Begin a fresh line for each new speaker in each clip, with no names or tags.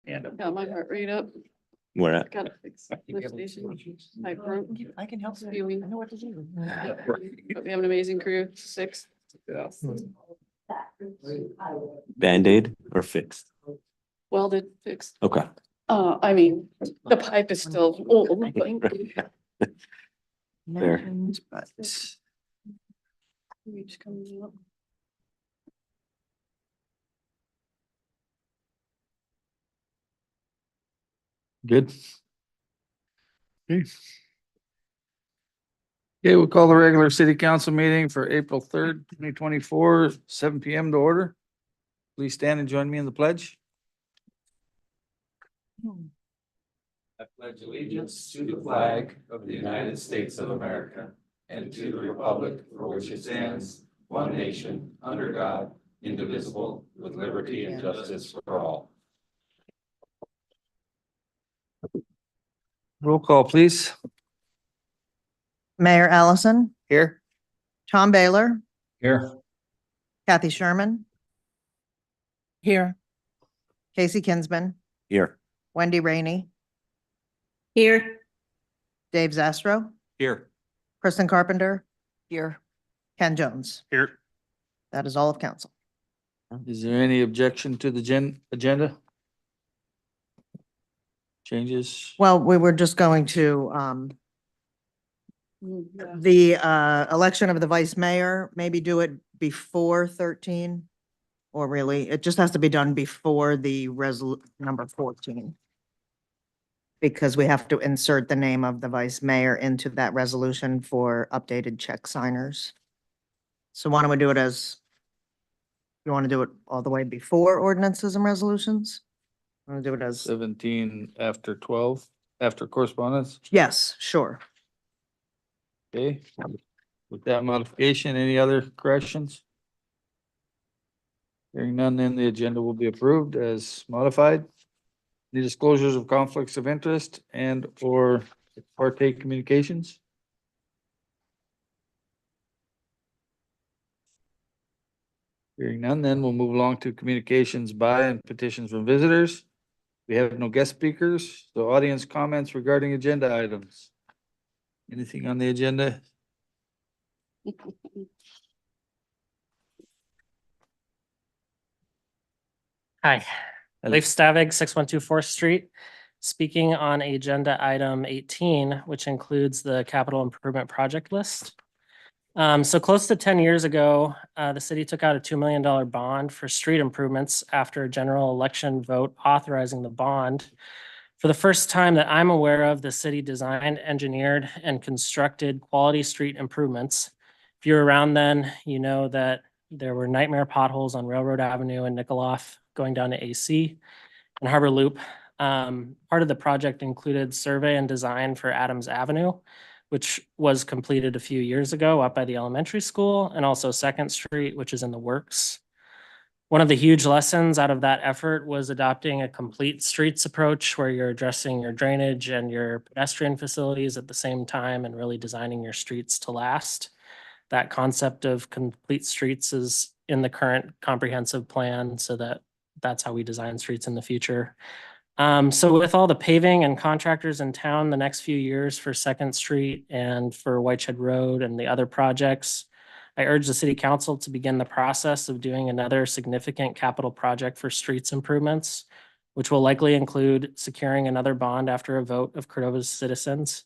Got my heart rate up.
Where at?
Gotta fix lift station. I broke.
I can help.
Spewing.
I know what to do.
But we have an amazing crew. 6.
Band-aid or fixed?
Welded, fixed.
Okay.
I mean, the pipe is still old, but
There.
But
we just coming up.
Good. Okay, we'll call the regular city council meeting for April 3rd, 2024, 7 PM to order. Please stand and join me in the pledge.
I pledge allegiance to the flag of the United States of America and to the republic for which it stands, one nation, under God, indivisible, with liberty and justice for all.
Roll call, please.
Mayor Allison,
Here.
Tom Baylor,
Here.
Kathy Sherman. Here. Casey Kinsman,
Here.
Wendy Rainey,
Here.
Dave Zastro,
Here.
Kristen Carpenter. Here. Ken Jones.
Here.
That is all of council.
Is there any objection to the agenda? Changes?
Well, we were just going to,
Yeah.
the election of the vice mayor, maybe do it before 13. Or really, it just has to be done before the number 14. Because we have to insert the name of the vice mayor into that resolution for updated check signers. So why don't we do it as, you want to do it all the way before ordinances and resolutions? Want to do it as,
17 after 12, after correspondence.
yes, sure.
Okay. With that modification, any other corrections? Hearing none, then the agenda will be approved as modified. The disclosures of conflicts of interest and or partake communications. Hearing none, then we'll move along to communications by and petitions from visitors. We have no guest speakers, so audience comments regarding agenda items. Anything on the agenda?
Hi, Leif Stavig, 6124 4th Street, speaking on agenda item 18, which includes the capital improvement project list. So close to 10 years ago, the city took out a $2 million bond for street improvements after a general election vote authorizing the bond. For the first time that I'm aware of, the city designed, engineered, and constructed quality street improvements. If you're around then, you know that there were nightmare potholes on Railroad Avenue and Nicolaf going down to AC and Harbor Loop. Part of the project included survey and design for Adams Avenue, which was completed a few years ago up by the elementary school, and also 2nd Street, which is in the works. One of the huge lessons out of that effort was adopting a complete streets approach where you're addressing your drainage and your pedestrian facilities at the same time and really designing your streets to last. That concept of complete streets is in the current comprehensive plan, so that's how we design streets in the future. So with all the paving and contractors in town the next few years for 2nd Street and for Whiteshed Road and the other projects, I urge the city council to begin the process of doing another significant capital project for streets improvements, which will likely include securing another bond after a vote of Cordova's citizens.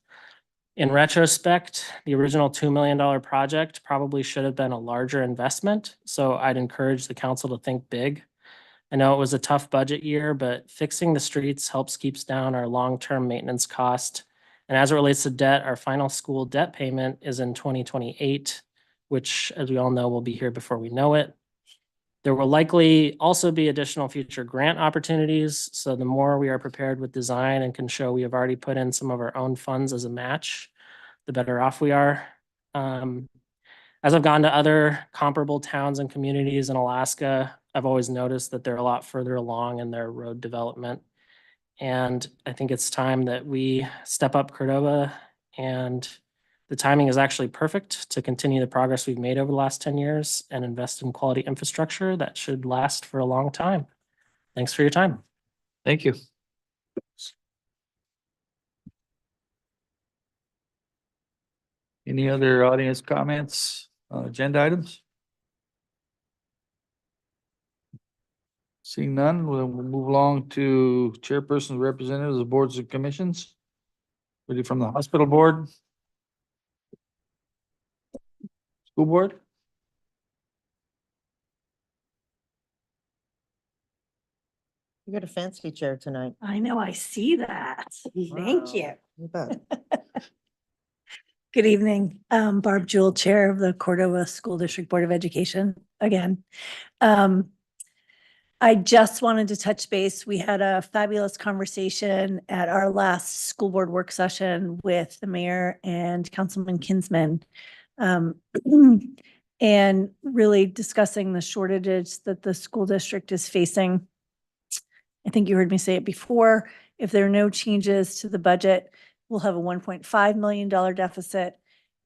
In retrospect, the original $2 million project probably should have been a larger investment, so I'd encourage the council to think big. I know it was a tough budget year, but fixing the streets helps keeps down our long-term maintenance cost. And as it relates to debt, our final school debt payment is in 2028, which, as we all know, will be here before we know it. There will likely also be additional future grant opportunities. So the more we are prepared with design and can show we have already put in some of our own funds as a match, the better off we are. As I've gone to other comparable towns and communities in Alaska, I've always noticed that they're a lot further along in their road development. And I think it's time that we step up Cordova, and the timing is actually perfect to continue the progress we've made over the last 10 years and invest in quality infrastructure that should last for a long time. Thanks for your time.
Thank you. Any other audience comments on agenda items? Seeing none, we'll move along to chairpersons, representatives of boards and commissions. Ready from the hospital board? School board?
You got a fancy chair tonight.
I know, I see that. Thank you.
You bet.
Good evening. Barb Jewell, Chair of the Cordova School District Board of Education again. I just wanted to touch base. We had a fabulous conversation at our last school board work session with the mayor and Councilman Kinsman. And really discussing the shortages that the school district is facing. I think you heard me say it before. If there are no changes to the budget, we'll have a $1.5 million deficit.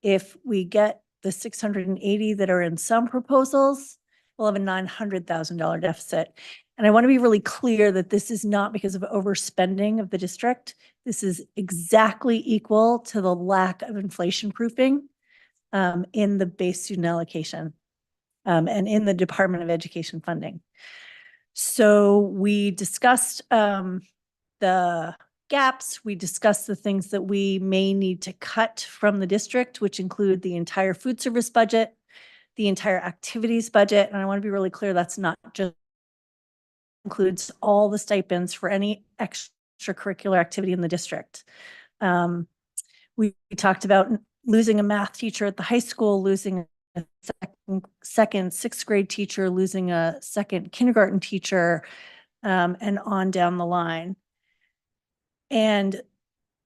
If we get the 680 that are in some proposals, we'll have a $900,000 deficit. And I want to be really clear that this is not because of overspending of the district. This is exactly equal to the lack of inflation proofing in the base student allocation and in the Department of Education funding. So we discussed the gaps. We discussed the things that we may need to cut from the district, which include the entire food service budget, the entire activities budget. And I want to be really clear, that's not just includes all the stipends for any extracurricular activity in the district. We talked about losing a math teacher at the high school, losing a second sixth grade teacher, losing a second kindergarten teacher, and on down the line. And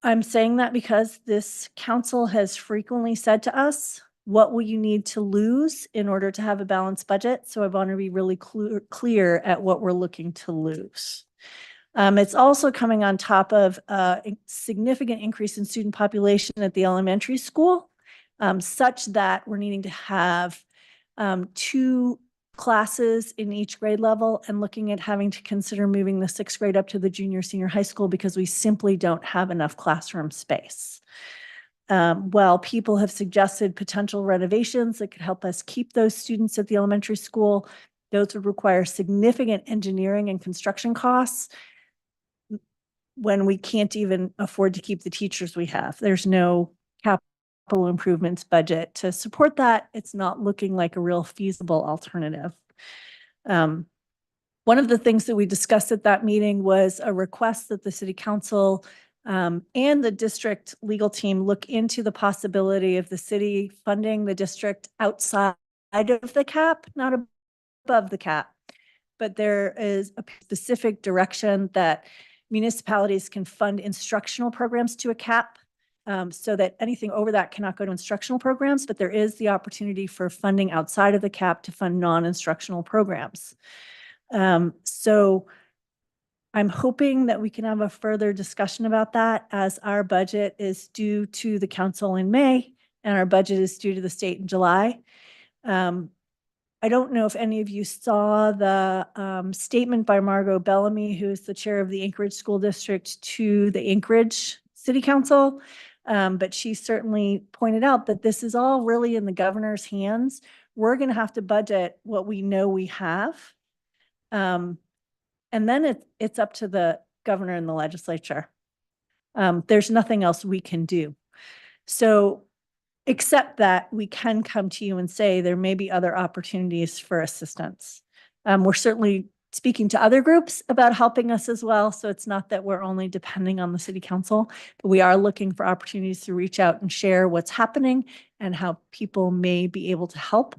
I'm saying that because this council has frequently said to us, what will you need to lose in order to have a balanced budget? So I want to be really clear at what we're looking to lose. It's also coming on top of a significant increase in student population at the elementary school, such that we're needing to have 2 classes in each grade level and looking at having to consider moving the 6th grade up to the junior, senior high school because we simply don't have enough classroom space. While people have suggested potential renovations that could help us keep those students at the elementary school, those would require significant engineering and construction costs when we can't even afford to keep the teachers we have. There's no capital improvements budget to support that. It's not looking like a real feasible alternative. One of the things that we discussed at that meeting was a request that the city council and the district legal team look into the possibility of the city funding the district outside of the cap, not above the cap. But there is a specific direction that municipalities can fund instructional programs to a cap, so that anything over that cannot go to instructional programs, but there is the opportunity for funding outside of the cap to fund non-instructional programs. So I'm hoping that we can have a further discussion about that as our budget is due to the council in May and our budget is due to the state in July. I don't know if any of you saw the statement by Margot Bellamy, who is the chair of the Anchorage School District, to the Anchorage City Council. But she certainly pointed out that this is all really in the governor's hands. We're going to have to budget what we know we have. And then it's up to the governor and the legislature. There's nothing else we can do. So except that we can come to you and say there may be other opportunities for assistance. We're certainly speaking to other groups about helping us as well. So it's not that we're only depending on the city council, but we are looking for opportunities to reach out and share what's happening and how people may be able to help.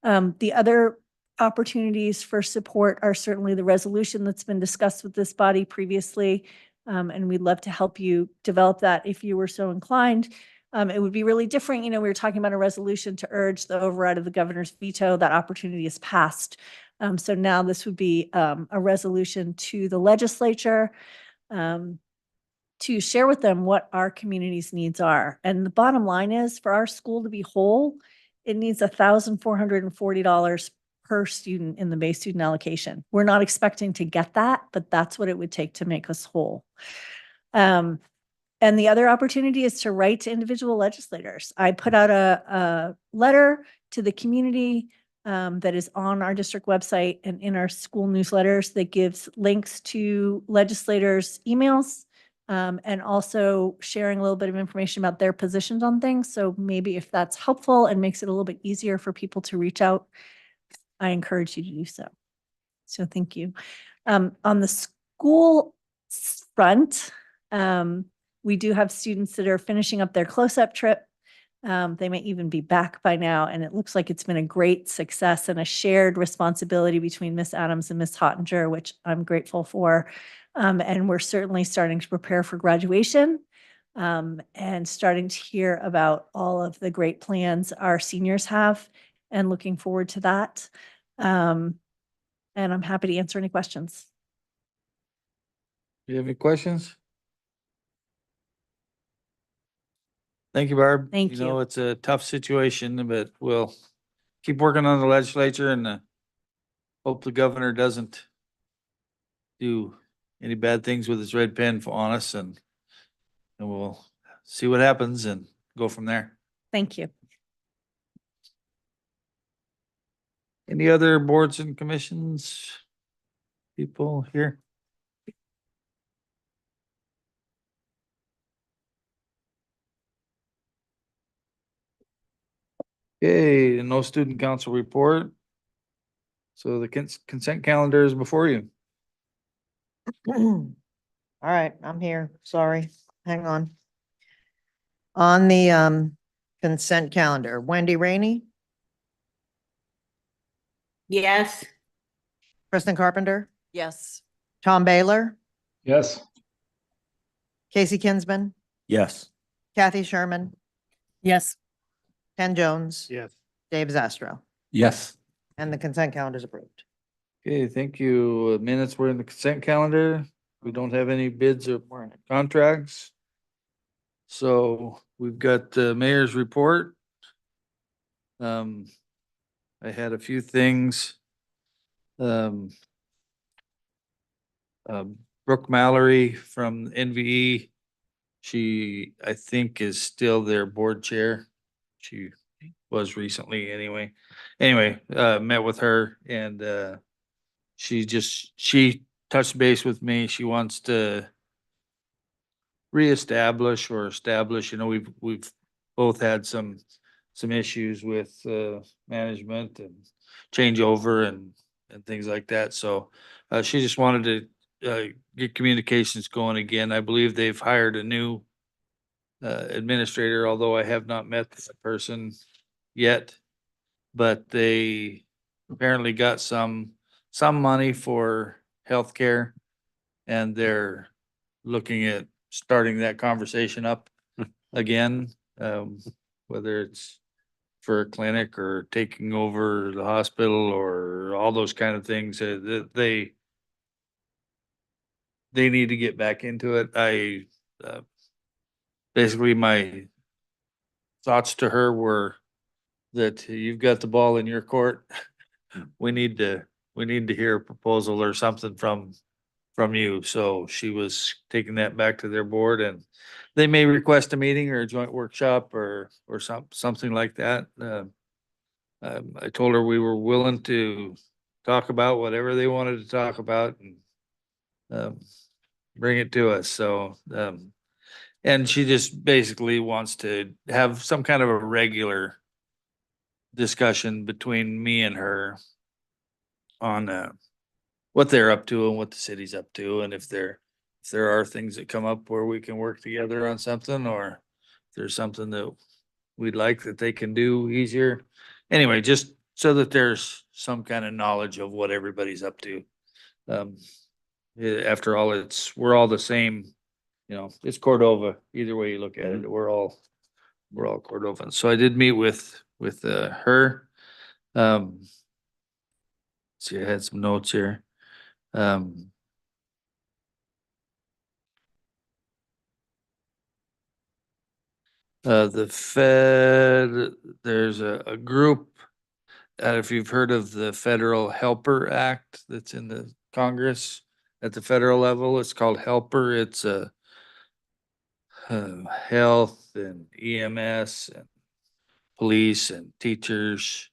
The other opportunities for support are certainly the resolution that's been discussed with this body previously. And we'd love to help you develop that if you were so inclined. It would be really different. You know, we were talking about a resolution to urge the override of the governor's veto. That opportunity is passed. So now this would be a resolution to the legislature to share with them what our community's needs are. And the bottom line is, for our school to be whole, it needs $1,440 per student in the base student allocation. We're not expecting to get that, but that's what it would take to make us whole. And the other opportunity is to write to individual legislators. I put out a letter to the community that is on our district website and in our school newsletters that gives links to legislators' emails and also sharing a little bit of information about their positions on things. So maybe if that's helpful and makes it a little bit easier for people to reach out, I encourage you to do so. So thank you. On the school front, we do have students that are finishing up their close-up trip. They may even be back by now, and it looks like it's been a great success and a shared responsibility between Miss Adams and Miss Hottinger, which I'm grateful for. And we're certainly starting to prepare for graduation and starting to hear about all of the great plans our seniors have and looking forward to that. And I'm happy to answer any questions.
Do you have any questions? Thank you, Barb.
Thank
You know,
you.
it's a tough situation, but we'll keep working on the legislature and hope the governor doesn't do any bad things with his red pen on us, and we'll see what happens and go from there.
Thank you.
Any other boards and commissions? People here? Okay, no student council report. So the consent calendar is before you.
All right, I'm here. Sorry. Hang on. On the consent calendar, Wendy Rainey,
Yes.
Kristen Carpenter,
Yes.
Tom Baylor,
Yes.
Casey Kinsman,
Yes.
Kathy Sherman,
Yes.
Ken Jones,
Yes.
Dave Zastro,
Yes.
and the consent calendar is approved.
Okay, thank you. Minutes were in the consent calendar. We don't have any bids or contracts. So we've got the mayor's report. I had a few things. Brooke Mallory from NVE. She, I think, is still their board chair. She was recently anyway. Anyway, met with her and, she touched base with me. She wants to reestablish or establish, you know, we've both had some issues with, management and changeover and things like that. So, she just wanted to, get communications going again. I believe they've hired a new, administrator, although I have not met the person yet. But they apparently got some money for healthcare, and they're looking at starting that conversation up again, whether it's for a clinic or taking over the hospital or all those kind of things. They need to get back into it. Basically my thoughts to her were that you've got the ball in your court. We need to hear a proposal or something from you. So she was taking that back to their board, and they may request a meeting or a joint workshop or something like that. I told her we were willing to talk about whatever they wanted to talk about and bring it to us. So, and she just basically wants to have some kind of a regular discussion between me and her on what they're up to and what the city's up to, and if there are things that come up where we can work together on something, or if there's something that we'd like that they can do easier. Anyway, just so that there's some kind of knowledge of what everybody's up to. After all, we're all the same, you know, it's Cordova, either way you look at it, we're all Cordovans. So I did meet with her. See, I had some notes here. The Fed, there's a group, if you've heard of the Federal Helper Act that's in the Congress at the federal level, it's called Helper. It's health and EMS and police and teachers.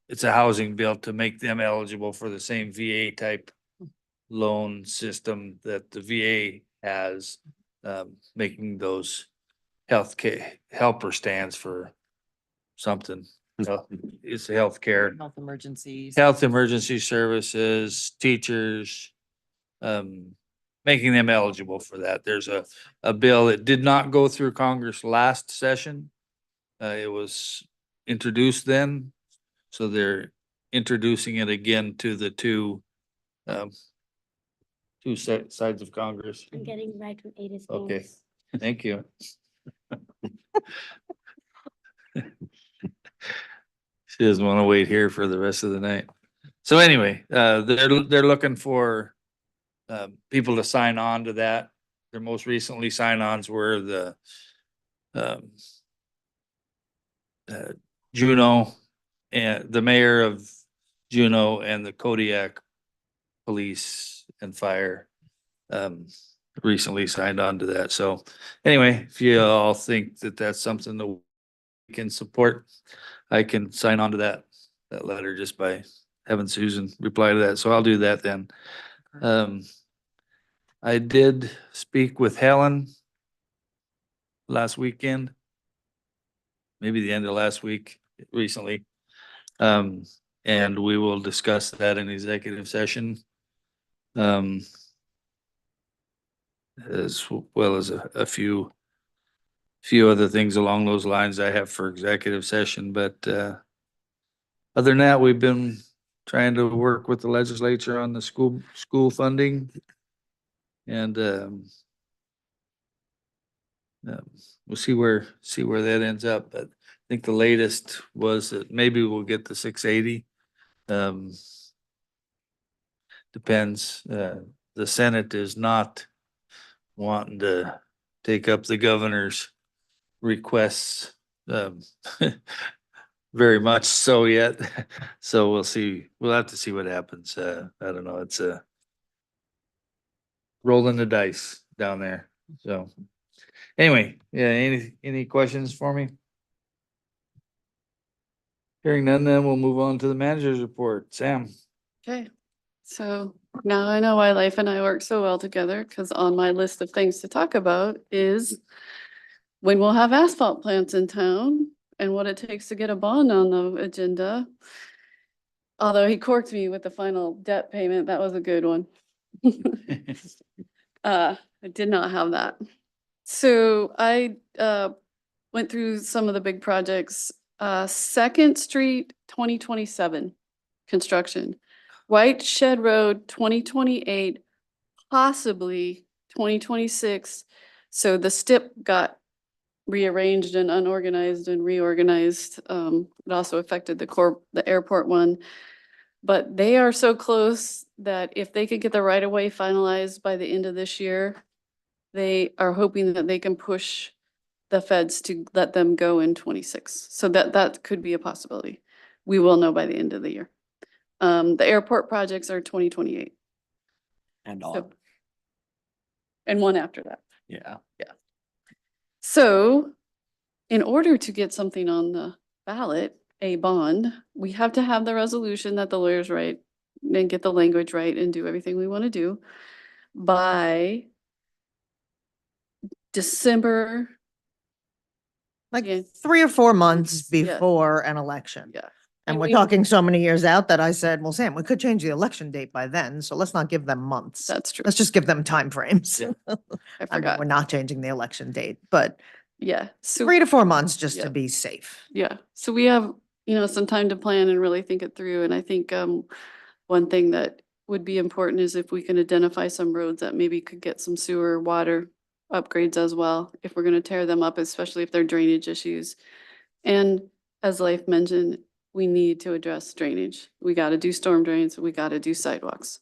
It's a housing bill to make them eligible for the same VA type loan system that the VA has, making those healthcare helper stands for something. It's healthcare,
Health emergencies.
health emergency services, teachers, making them eligible for that. There's a bill that did not go through Congress last session. It was introduced then, so they're introducing it again to the two sides of Congress.
I'm getting right from Ada's.
Okay, thank you. She doesn't want to wait here for the rest of the night. So anyway, they're looking for people to sign on to that. Their most recently sign-ons were the Juneau and the mayor of Juneau and the Kodiak Police and Fire recently signed on to that. So anyway, if you all think that that's something that we can support, I can sign on to that letter just by having Susan reply to that. So I'll do that then. I did speak with Helen last weekend, maybe the end of last week, recently. And we will discuss that in executive session. As well as a few other things along those lines I have for executive session, but other than that, we've been trying to work with the legislature on the school funding. And we'll see where that ends up, but I think the latest was that maybe we'll get the 680. Depends. The Senate is not wanting to take up the governor's requests very much so yet. So we'll see. We'll have to see what happens. I don't know. It's rolling the dice down there. So anyway, yeah, any questions for me? Hearing none, then we'll move on to the manager's report. Sam.
Okay, so now I know why Life and I work so well together, because on my list of things to talk about is when we'll have asphalt plants in town and what it takes to get a bond on the agenda. Although he corked me with the final debt payment, that was a good one. I did not have that. So I went through some of the big projects. 2nd Street, 2027 construction. White Shed Road, 2028, possibly 2026. So the STIP got rearranged and unorganized and reorganized. It also affected the airport one. But they are so close that if they could get the right of way finalized by the end of this year, they are hoping that they can push the feds to let them go in 26. So that could be a possibility. We will know by the end of the year. The airport projects are 2028.
And
So-
on,
And one after that.
yeah.
So in order to get something on the ballot, a bond, we have to have the resolution that the lawyers write and get the language right and do everything we want to do by December.
Like
Yeah.
3 or 4 months
Yeah.
before an election.
Yeah.
And
And
we're
we-
talking so many years out that I said, well, Sam, we could change the election date by then, so let's not give them months.
That's true.
Let's just give them timeframes.
Yeah.
I
I mean,
forgot.
we're not changing the election date, but
Yeah. So
3 to 4 months just
Yeah.
to be safe.
yeah, so we have, some time to plan and really think it through. And I think one thing that would be important is if we can identify some roads that maybe could get some sewer, water upgrades as well, if we're gonna tear them up, especially if they're drainage issues. And as Leif mentioned, we need to address drainage. We gotta do storm drains, we gotta do sidewalks.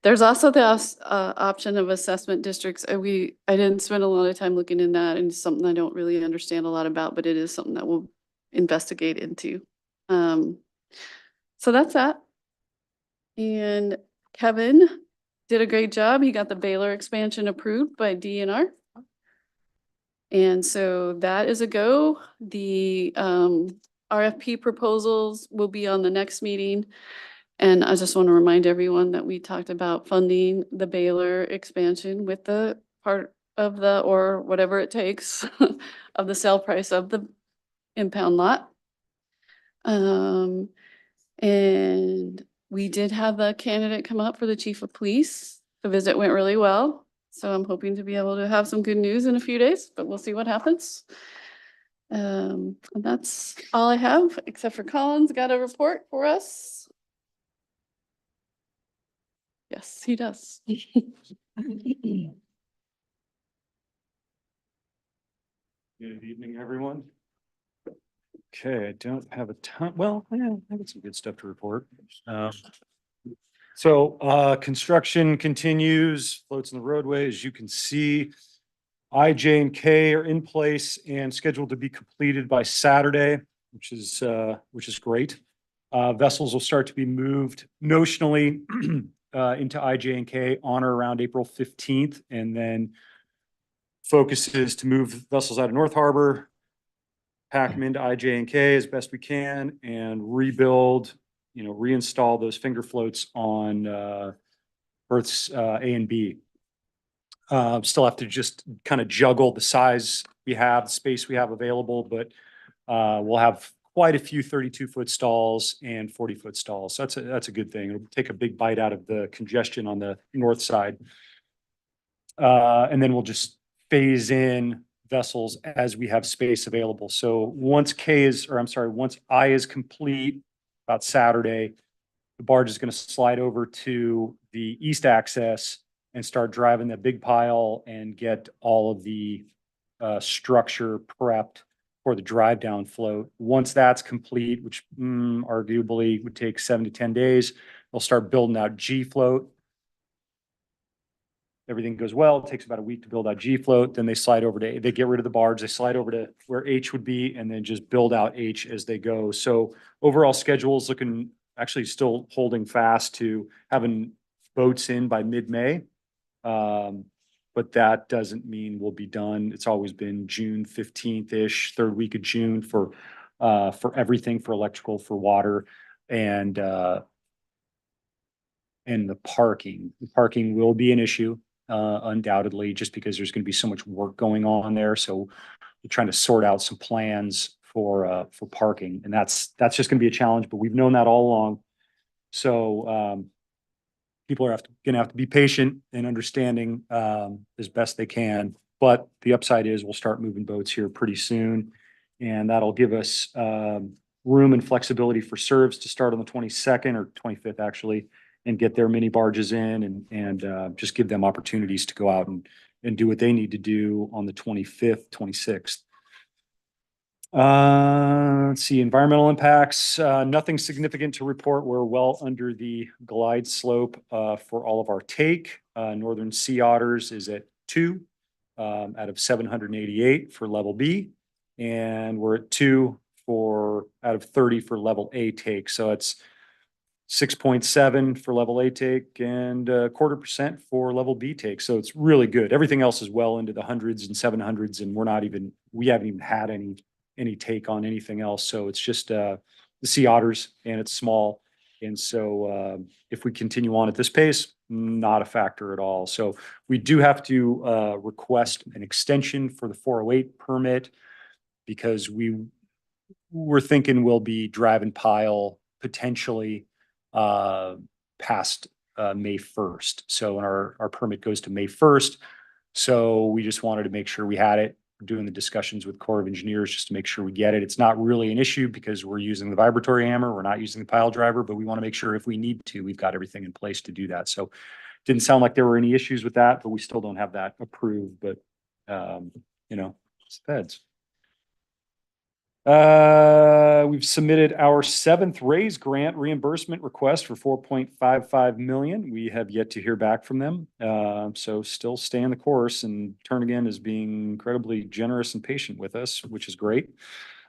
There's also the option of assessment districts. I didn't spend a lot of time looking in that, and it's something I don't really understand a lot about, but it is something that we'll investigate into. So that's that. And Kevin did a great job. He got the Baylor expansion approved by DNR. And so that is a go. The RFP proposals will be on the next meeting. And I just want to remind everyone that we talked about funding the Baylor expansion with the part of the, or whatever it takes of the sale price of the impound lot. And we did have the candidate come up for the chief of police. The visit went really well. So I'm hoping to be able to have some good news in a few days, but we'll see what happens. And that's all I have, except for Colin's got a report for us. Yes, he does.
Good evening, everyone. Okay, I don't have a ton, well, yeah, I got some good stuff to report. Construction continues, floats in the roadway, as you can see. I, J, and K are in place and scheduled to be completed by Saturday, which is great. Vessels will start to be moved notionally into I, J, and K on or around April 15th, and then focus is to move vessels out of North Harbor, pack them into I, J, and K as best we can, and rebuild, reinstall those finger floats on berths A and B. Still have to just kind of juggle the size we have, the space we have available, but we'll have quite a few 32-foot stalls and 40-foot stalls. So that's a good thing. It'll take a big bite out of the congestion on the north side. And then we'll just phase in vessels as we have space available. So once once I is complete about Saturday, the barge is going to slide over to the east access and start driving the big pile and get all of the structure prepped for the drive down float. Once that's complete, which arguably would take 7 to 10 days, they'll start building out G float. Everything goes well, it takes about a week to build out G float. Then they get rid of the barge, they slide over to where H would be, and then just build out H as they go. So overall schedule is looking actually still holding fast to having boats in by mid-May. But that doesn't mean we'll be done. It's always been June 15th-ish, third week of June for everything, for electrical, for water, and the parking. The parking will be an issue, undoubtedly, just because there's going to be so much work going on there. So we're trying to sort out some plans for parking, and that's just going to be a challenge, but we've known that all along. So, people are going to have to be patient and understanding as best they can. But the upside is we'll start moving boats here pretty soon. And that'll give us room and flexibility for serves to start on the 22nd or 25th, actually, and get their mini barges in and just give them opportunities to go out and do what they need to do on the 25th, 26th. Let's see, environmental impacts, nothing significant to report. We're well under the glide slope for all of our take. Northern sea otters is at 2 out of 788 for level B. And we're at 2 out of 30 for level A take. So it's 6.7 for level A take and 0.25% for level B take. So it's really good. Everything else is well into the hundreds and 700s, and we haven't even had any take on anything else. So it's just the sea otters, and it's small. And so if we continue on at this pace, not a factor at all. So we do have to request an extension for the 408 permit, because we're thinking we'll be driving pile potentially past May 1st. So our permit goes to May 1st. So we just wanted to make sure we had it. We're doing the discussions with Corps of Engineers just to make sure we get it. It's not really an issue because we're using the vibratory hammer. We're not using the pile driver, but we want to make sure if we need to, we've got everything in place to do that. So didn't sound like there were any issues with that, but we still don't have that approved. But it's feds. We've submitted our 7th raise grant reimbursement request for 4.55 million. We have yet to hear back from them. So still staying the course, and Turnigan is being incredibly generous and patient with us, which is great.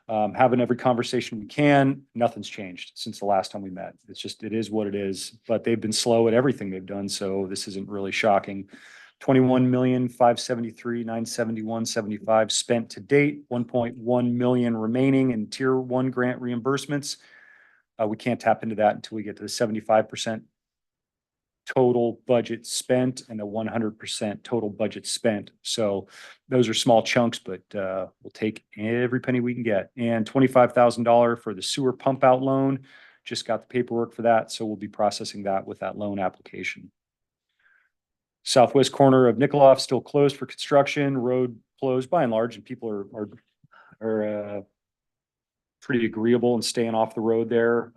Having every conversation we can. Nothing's changed since the last time we met. It's just, it is what it is, but they've been slow at everything they've done. So this isn't really shocking. 21,573,971.75 spent to date, 1.1 million remaining in tier 1 grant reimbursements. We can't tap into that until we get to the 75% total budget spent and the 100% total budget spent. So those are small chunks, but we'll take every penny we can get. And $25,000 for the sewer pump out loan. Just got the paperwork for that. So we'll be processing that with that loan application. Southwest corner of Nikolov still closed for construction, road closed by and large, and people are pretty agreeable and staying off the road there,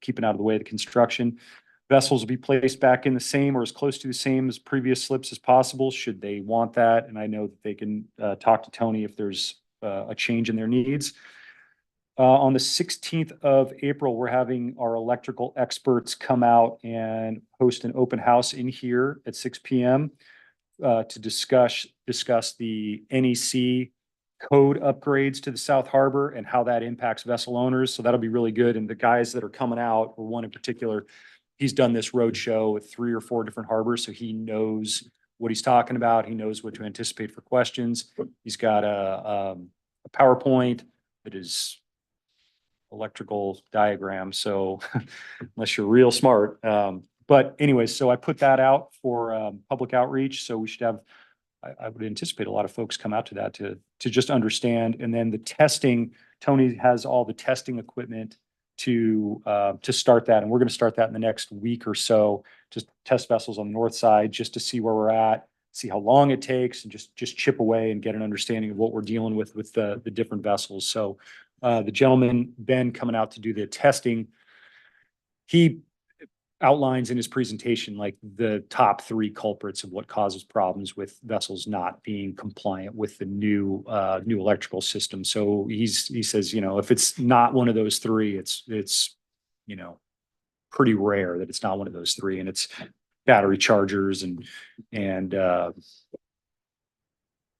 keeping out of the way of the construction. Vessels will be placed back in the same or as close to the same as previous slips as possible, should they want that. And I know that they can talk to Tony if there's a change in their needs. On the 16th of April, we're having our electrical experts come out and host an open house in here at 6 p.m. To discuss the NEC code upgrades to the South Harbor and how that impacts vessel owners. So that'll be really good. And the guys that are coming out, or one in particular, he's done this road show with 3 or 4 different harbors, so he knows what he's talking about. He knows what to anticipate for questions. He's got a PowerPoint that is electrical diagram. So unless you're real smart, but anyways, so I put that out for public outreach. So we should have, I would anticipate a lot of folks come out to that to just understand. And then the testing, Tony has all the testing equipment to start that. And we're going to start that in the next week or so, just test vessels on the north side, just to see where we're at, see how long it takes, and just chip away and get an understanding of what we're dealing with the different vessels. So the gentleman, Ben, coming out to do the testing, he outlines in his presentation like the top 3 culprits of what causes problems with vessels not being compliant with the new electrical system. So he says, if it's not one of those 3, it's pretty rare that it's not one of those 3, and it's battery chargers and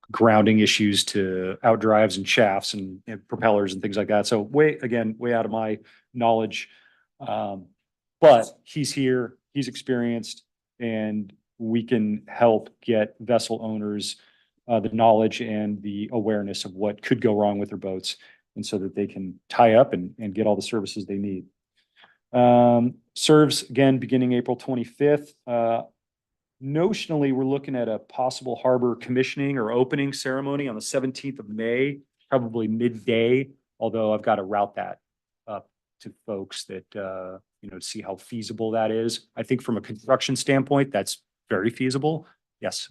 grounding issues to outdrives and shafts and propellers and things like that. So way out of my knowledge. But he's here, he's experienced, and we can help get vessel owners the knowledge and the awareness of what could go wrong with their boats, and so that they can tie up and get all the services they need. Serves again beginning April 25th. Notionally, we're looking at a possible harbor commissioning or opening ceremony on the 17th of May, probably midday, although I've got to route that up to folks that, to see how feasible that is. I think from a construction standpoint, that's very feasible. Yes.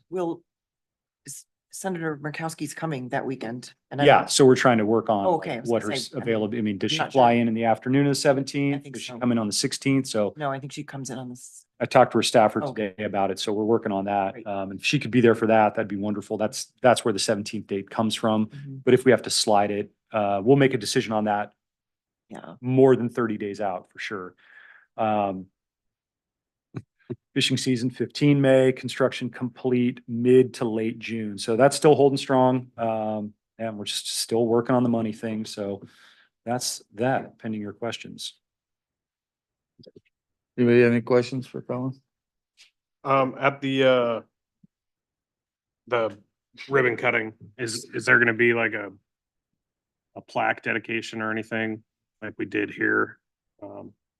Senator Murkowski's coming that weekend. And
Yeah, so we're trying to work on
Okay, I was
what
gonna
her
say,
availability, I mean, does she
not
fly
sure.
in the afternoon of the 17th?
think
Does she
so.
come in on the 16th? So
No, I think she comes in on this.
I talked to her staffer
Okay.
today about it, so we're working on that.
Great.
If she could be there for that, that'd be wonderful. That's where the 17th date comes from.
Mhm.
But if we have to slide it, we'll make a decision on that
Yeah.
more than 30 days out for sure. Fishing season 15 May, construction complete mid to late June. So that's still holding strong. And we're just still working on the money thing. So that's that, pending your questions.
Anybody have any questions for Colin?
At the ribbon cutting, is there gonna be like a plaque dedication or anything like we did here?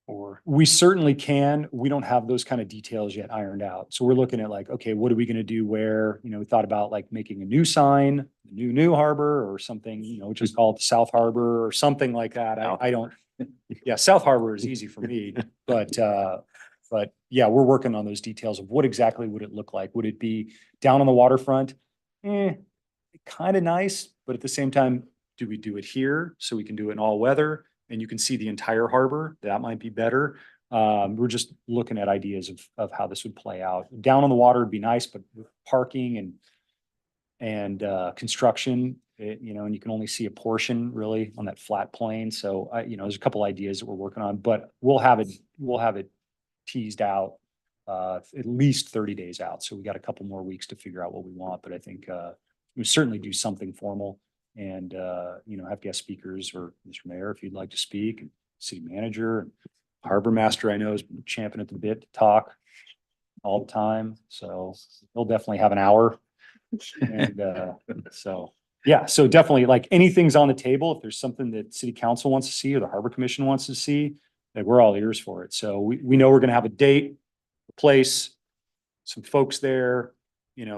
Or
We certainly can. We don't have those kind of details yet ironed out. So we're looking at like, okay, what are we going to do where, we thought about like making a new sign, new harbor or something, just call it the South Harbor or something like that. I don't, yeah, South Harbor is easy for me, but yeah, we're working on those details of what exactly would it look like? Would it be down on the waterfront? Kind of nice, but at the same time, do we do it here so we can do it in all weather and you can see the entire harbor? That might be better. We're just looking at ideas of how this would play out. Down on the water would be nice, but with parking and construction, and you can only see a portion really on that flat plane. So there's a couple ideas that we're working on, but we'll have it teased out at least 30 days out. So we got a couple more weeks to figure out what we want, but I think we certainly do something formal. and, have guest speakers or Mr. Mayor, if you'd like to speak, city manager, harbor master, I know is champing at the bit to talk all the time. So he'll definitely have an hour. And, so, yeah, so definitely like anything's on the table. If there's something that city council wants to see or the harbor commission wants to see, like we're all ears for it. So we know we're going to have a date, a place, some folks there,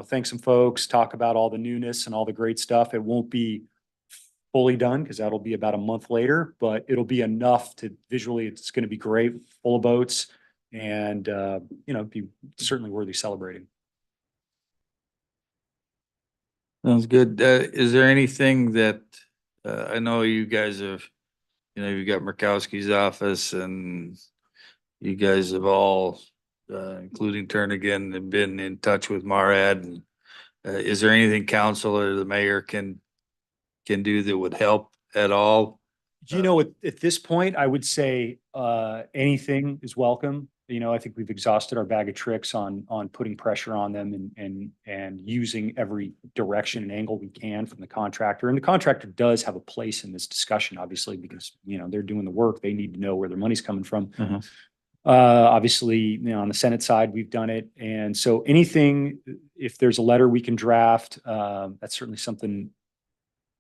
thank some folks, talk about all the newness and all the great stuff. It won't be fully done because that'll be about a month later, but it'll be enough to visually, it's going to be great, full of boats and, be certainly worthy celebrating.
Sounds good. Is there anything that, I know you guys have, you've got Murkowski's office and you guys have all, including Turnigan, have been in touch with Marad. And, is there anything council or the mayor can do that would help at all?
At this point, I would say, anything is welcome. I think we've exhausted our bag of tricks on putting pressure on them and using every direction and angle we can from the contractor. And the contractor does have a place in this discussion, obviously, because, they're doing the work. They need to know where their money's coming from. Obviously, on the Senate side, we've done it. And so anything, if there's a letter we can draft, that's certainly something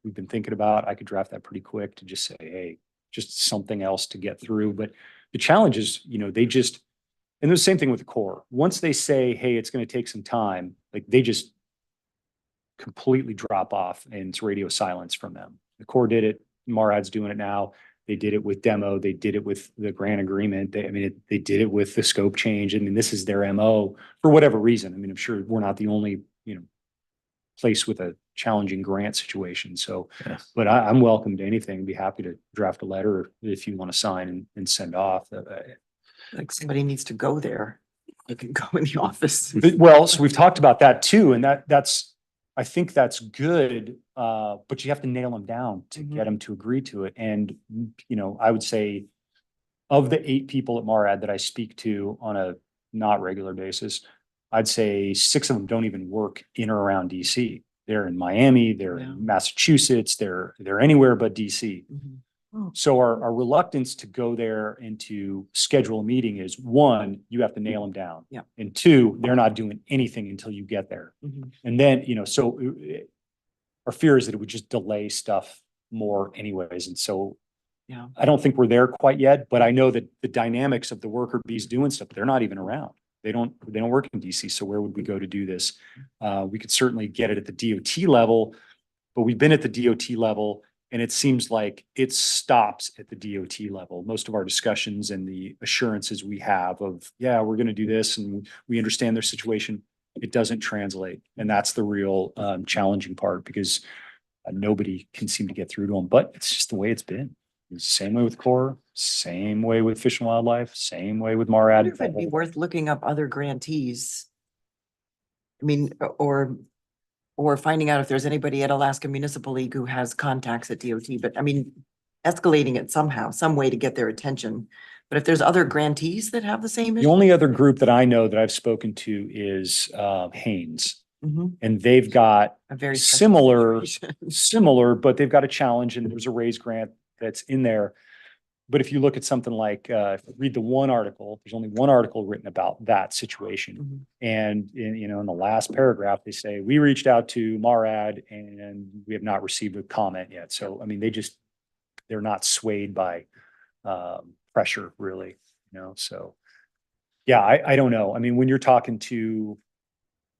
we've been thinking about. I could draft that pretty quick to just say, hey, just something else to get through. But the challenge is, and the same thing with the Corps. Once they say, hey, it's going to take some time, like they just completely drop off and it's radio silence from them. The Corps did it. Marad's doing it now. They did it with demo. They did it with the grant agreement. They did it with the scope change. This is their MO for whatever reason. I'm sure we're not the only, place with a challenging grant situation. So, but I'm welcome to anything. Be happy to draft a letter if you want to sign and send off.
Like somebody needs to go there. You can go in the office.
Well, so we've talked about that too. And I think that's good. But you have to nail them down to get them to agree to it. And, I would say of the 8 people at Marad that I speak to on a not regular basis, I'd say 6 of them don't even work in or around DC. They're in Miami, they're in Massachusetts, they're anywhere but DC. So our reluctance to go there and to schedule a meeting is 1, you have to nail them down.
Yeah.
And 2, they're not doing anything until you get there. And then, so our fear is that it would just delay stuff more anyways. And so I don't think we're there quite yet, but I know that the dynamics of the worker bees doing stuff, they're not even around. They don't work in DC. So where would we go to do this? We could certainly get it at the DOT level, but we've been at the DOT level and it seems like it stops at the DOT level. Most of our discussions and the assurances we have of, we're going to do this and we understand their situation, it doesn't translate. And that's the real challenging part because nobody can seem to get through to them, but it's just the way it's been. It's the same way with Corps, same way with Fish and Wildlife, same way with
I
Marad.
wonder if it'd be worth looking up other grantees. Or finding out if there's anybody at Alaska Municipal League who has contacts at DOT, but escalating it somehow, some way to get their attention. But if there's other grantees that have the same
The
issue.
only other group that I know that I've spoken to is Haynes. And they've got
A very
similar,
special
but they've got a challenge and there's a raise grant that's in there. But if you look at something like, read the one article, there's only one article written about that situation. And in the last paragraph, they say, we reached out to Marad and we have not received a comment yet. So, they're not swayed by pressure really, so. Yeah, I don't know. When you're talking to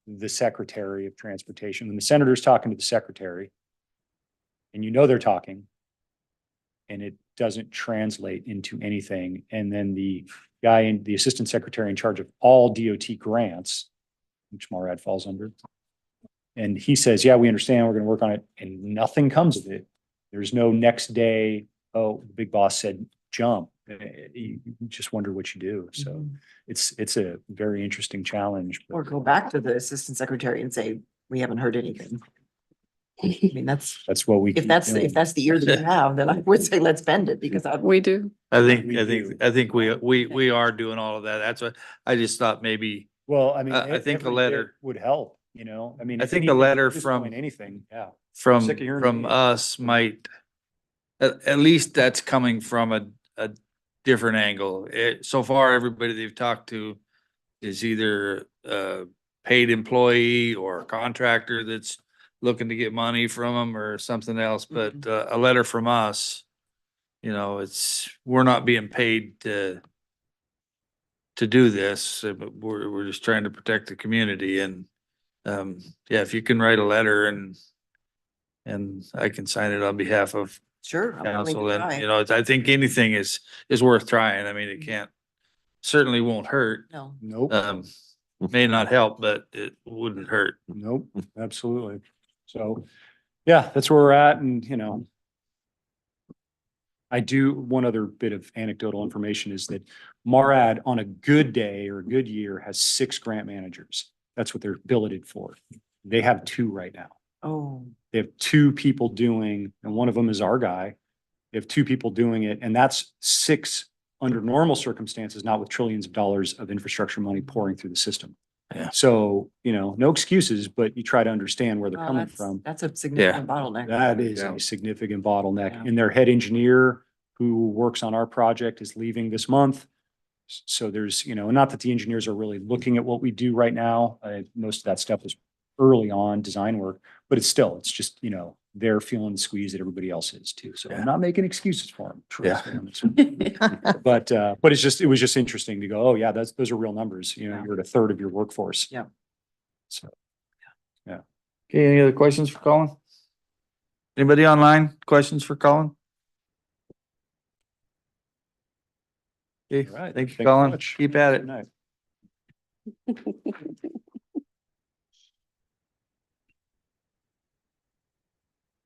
the Secretary of Transportation, when the senator's talking to the secretary and they're talking and it doesn't translate into anything. And then the assistant secretary in charge of all DOT grants, which Marad falls under. And he says, we understand, we're going to work on it. And nothing comes of it. There's no next day. Oh, the big boss said, jump. You just wonder what you do. So it's a very interesting challenge.
Or go back to the assistant secretary and say, we haven't heard anything.
That's what we.
If that's the ear that you have, then I would say let's bend it because
We do.
I think we are doing all of that. That's what I just thought maybe.
Well,
I think a
every
letter-
bit would help. you know, I mean.
I
if
think a
anything,
letter
at this
from-
point, Anything, yeah.
From,
Sick of hearing
from
it.
us might, at least that's coming from a different angle. So far, everybody they've talked to is either a paid employee or a contractor that's looking to get money from them or something else, but a letter from us, you know, we're not being paid to do this, but we're just trying to protect the community and, yeah, if you can write a letter and I can sign it on behalf of
Sure. I'm willing
council,
to
and,
try.
you know, I think anything is worth trying. I mean, it can't, certainly won't hurt.
No.
Nope,
May not help, but it wouldn't hurt.
nope, absolutely. So, yeah, that's where we're at and, you know. One other bit of anecdotal information is that Marad on a good day or a good year has 6 grant managers. That's what they're billeted for. They have 2 right now.
Oh,
They have 2 people doing, and one of them is our guy. They have 2 people doing it, and that's 6 under normal circumstances, not with trillions of dollars of infrastructure money pouring through the system.
Yeah.
So, you know, no excuses, but you try to understand where they're
well,
coming
that's,
from.
that's a significant bottleneck.
That is
Yeah.
a significant bottleneck.
Yeah.
And their head engineer who works on our project is leaving this month. So there's, you know, not that the engineers are really looking at what we do right now. Most of that stuff is early on design work, but it's just, you know, they're feeling the squeeze that everybody else is too. So
Yeah.
I'm not making excuses for them.
Yeah.
But it was just interesting to go, oh yeah, those are real numbers. You know,
Yeah.
you're at a third of your workforce.
Yeah.
So.
Okay, any other questions for Colin? Anybody online? Questions for Colin? Okay,
All right.
thank you,
Thank you
Colin.
much.
Keep at it.
Good night.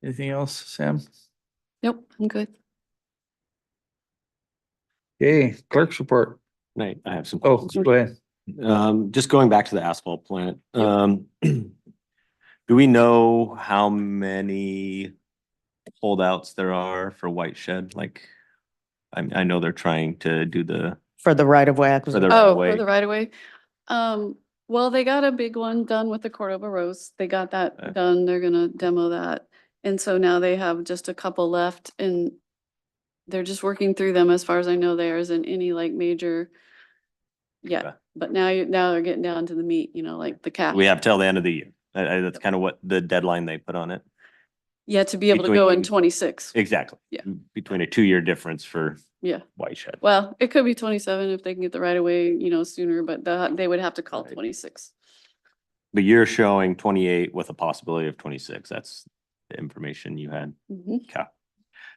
Anything else, Sam?
Nope, I'm good.
Okay, clerk's report.
Right, I have some
Oh,
questions.
go ahead.
Just going back to the asphalt plant, do we know how many holdouts there are for White Shed? Like, I know they're trying to do
For the right of way
for
acquisition.
the right
Oh,
of
for
way.
the right of way. Well, they got a big one done with the Cordova Rose. They got
Okay.
that done. They're gonna demo that. And so now they have just a couple left and they're just working through them. As far as I know, there isn't any like major
Okay.
yet. But now they're getting down to the meat, you know, like the cap.
We have till the end of the year. That's kind of what the deadline they put on it.
Yeah, to be able to go in
between-
26.
Exactly.
Yeah.
Between a 2-year difference for
Yeah.
White Shed.
Well, it could be 27 if they can get the right of way, you know, sooner, but they would have to call
Right.
26.
But you're showing 28 with a possibility of 26. That's the information you had.
Mhm.
Okay.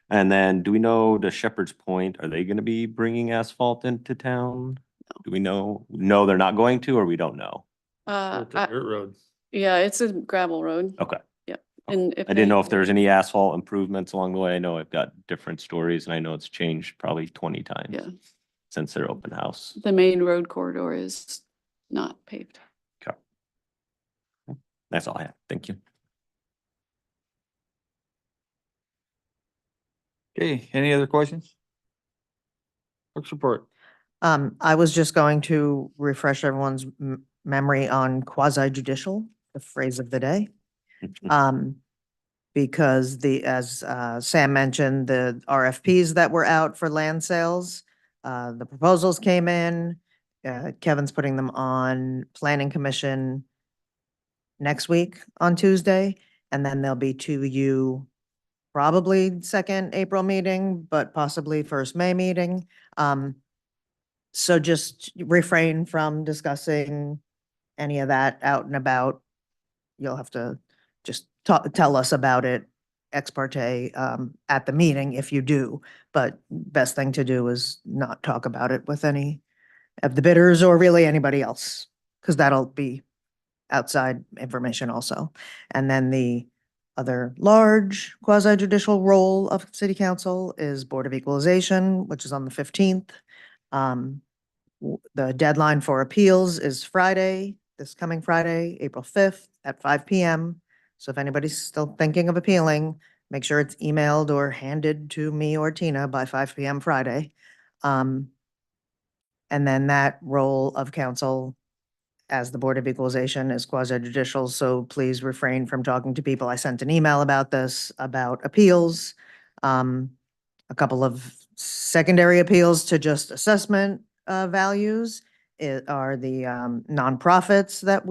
And then do we know the Shepherd's Point, are they going to be bringing asphalt into town? Do we know? No, they're not going to, or we don't know?
Dirt road.
Yeah, it's a gravel road.
Okay.
Yeah. And
I didn't know if there was any asphalt improvements along the way. I know I've got different stories and I know it's changed probably 20 times.
Yeah.
Since their open house.
The main road corridor is not paved.
Okay. That's all I have. Thank you.
Okay, any other questions? Clerk's report.
I was just going to refresh everyone's memory on quasi judicial, the phrase of the day. Because as Sam mentioned, the RFPs that were out for land sales, the proposals came in. Kevin's putting them on Planning Commission next week on Tuesday, and then they'll be to you probably second April meeting, but possibly first May meeting. So just refrain from discussing any of that out and about. You'll have to just tell us about it ex parte at the meeting if you do. But best thing to do is not talk about it with any of the bidders or really anybody else, because that'll be outside information also. And then the other large quasi judicial role of city council is Board of Equalization, which is on the 15th. The deadline for appeals is Friday, this coming Friday, April 5th at 5 PM. So if anybody's still thinking of appealing, make sure it's emailed or handed to me or Tina by 5 PM Friday. And then that role of council as the Board of Equalization is quasi judicial, so please refrain from talking to people. I sent an email about this, about appeals. A couple of secondary appeals to just assessment values are the nonprofits that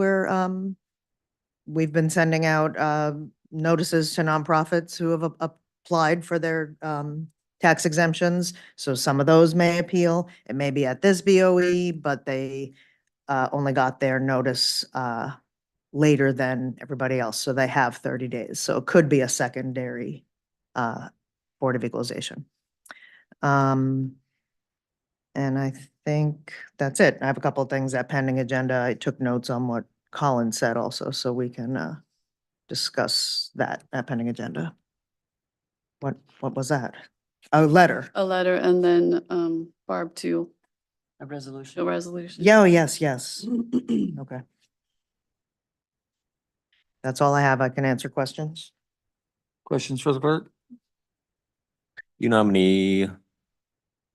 we've been sending out notices to nonprofits who have applied for their tax exemptions. So some of those may appeal. It may be at this BOE, but they only got their notice later than everybody else. So they have 30 days. So it could be a secondary Board of Equalization. And I think that's it. I have a couple of things at pending agenda. I took notes on what Colin said also, so we can discuss that at pending agenda. What was that? A letter.
A letter and then Barb to
A resolution.
a resolution.
Yeah, oh, yes, yes. Okay. That's all I have. I can answer questions.
Questions for the clerk?
You know how many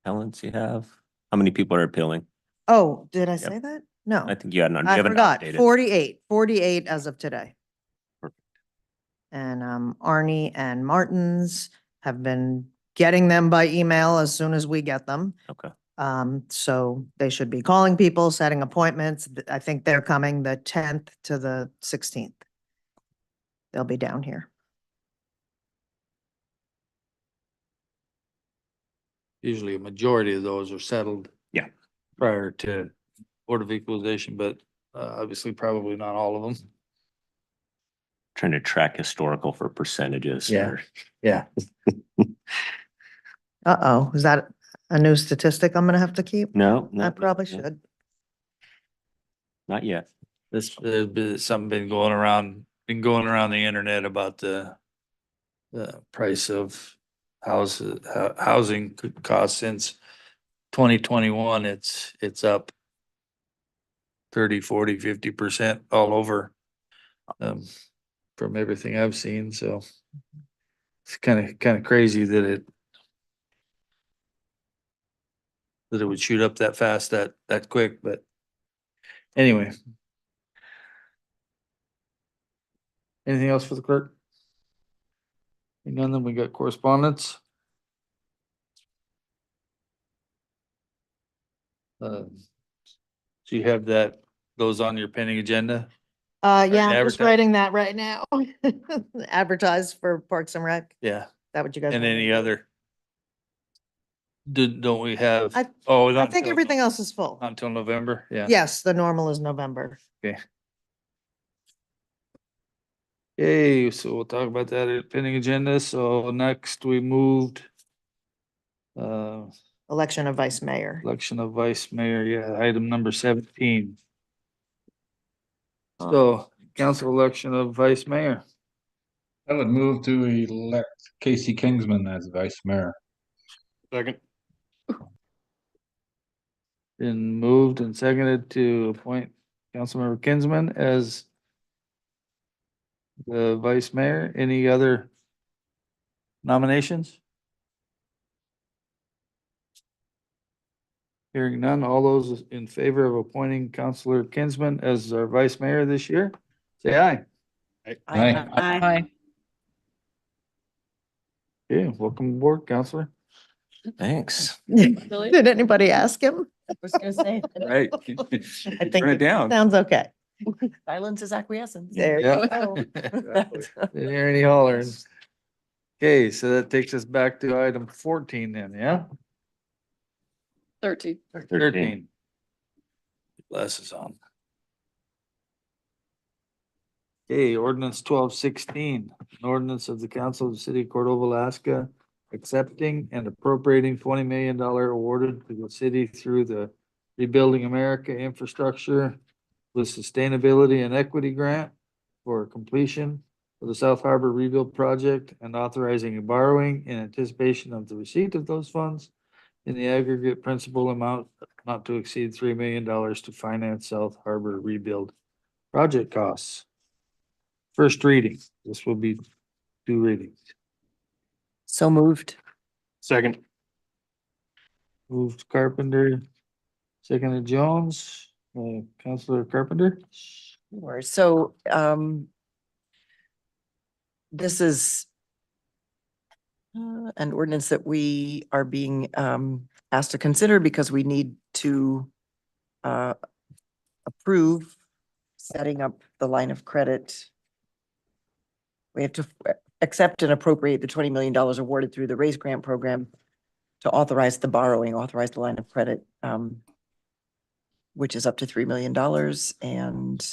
appellants you have? How many people are appealing?
Oh, did I
Yep.
say that? No.
I think you had, you
I
haven't
forgot.
updated.
48 as of today.
Perfect.
And Arnie and Martins have been getting them by email as soon as we get them.
Okay.
So they should be calling people, setting appointments. I think they're coming the 10th to the 16th. They'll be down here.
Usually a majority of those are settled.
Yeah.
Prior to Board of Equalization, but obviously probably not all of them.
Trying to track historical for percentages.
Yeah.
or-
Yeah.
Uh-oh, is that a new statistic I'm gonna have to keep?
No,
I
no,
probably
no,
should.
not yet.
There's been something been going around the internet about the price of housing costs since 2021. It's up 30, 40, 50% all over. From everything I've seen, so it's kind of crazy that it would shoot up that fast, that quick, but anyway. Anything else for the clerk? And then we got correspondence. So you have those on your pending agenda?
Yeah, I'm just
advertise-
writing that right now. Advertise for Parks and Rec. Is
Yeah,
that what you guys?
and
want me
any
to do?
other? Don't we have?
I-
Oh,
I
not
think
until-
everything else is full.
Not until November, yeah.
Yes, the normal is November.
Okay, so we'll talk about that at pending agenda. So next we moved
Election of vice mayor.
election of vice mayor, yeah, item number 17. So council election of vice mayor.
I would move to elect Casey Kingsman as vice mayor.
Second.
Been moved and seconded to appoint Councilmember Kinsman as the vice mayor. Any other nominations? Hearing none, all those in favor of appointing Councilor Kinsman as our vice mayor this year, say aye.
Aye.
Okay, welcome aboard, Councilor.
Thanks.
Really?
Did anybody ask him?
I was gonna say,
Right.
I think
Turn it down.
sounds okay.
silence is acquiescence.
There you
Yeah.
go.
Didn't hear any hollering. Okay, so that takes us back to item 14 then, yeah?
13.
13. Glasses on. Okay, ordinance 1216, an ordinance of the council of the city of Cordova, Alaska, accepting and appropriating $20 million awarded to the city through the Rebuilding America Infrastructure with Sustainability and Equity Grant for completion of the South Harbor Rebuild Project and authorizing a borrowing in anticipation of the receipt of those funds in the aggregate principal amount not to exceed $3 million to finance South Harbor Rebuild project costs. First reading, this will be 2 readings.
So moved.
Second.
Moved Carpenter, seconded Jones. Counselor Carpenter?
Sure. So, this is an ordinance that we are being, asked to consider because we need to, approve setting up the line of credit. We have to accept and appropriate the $20 million awarded through the Raise Grant Program to authorize the borrowing, authorize the line of credit, which is up to $3 million. And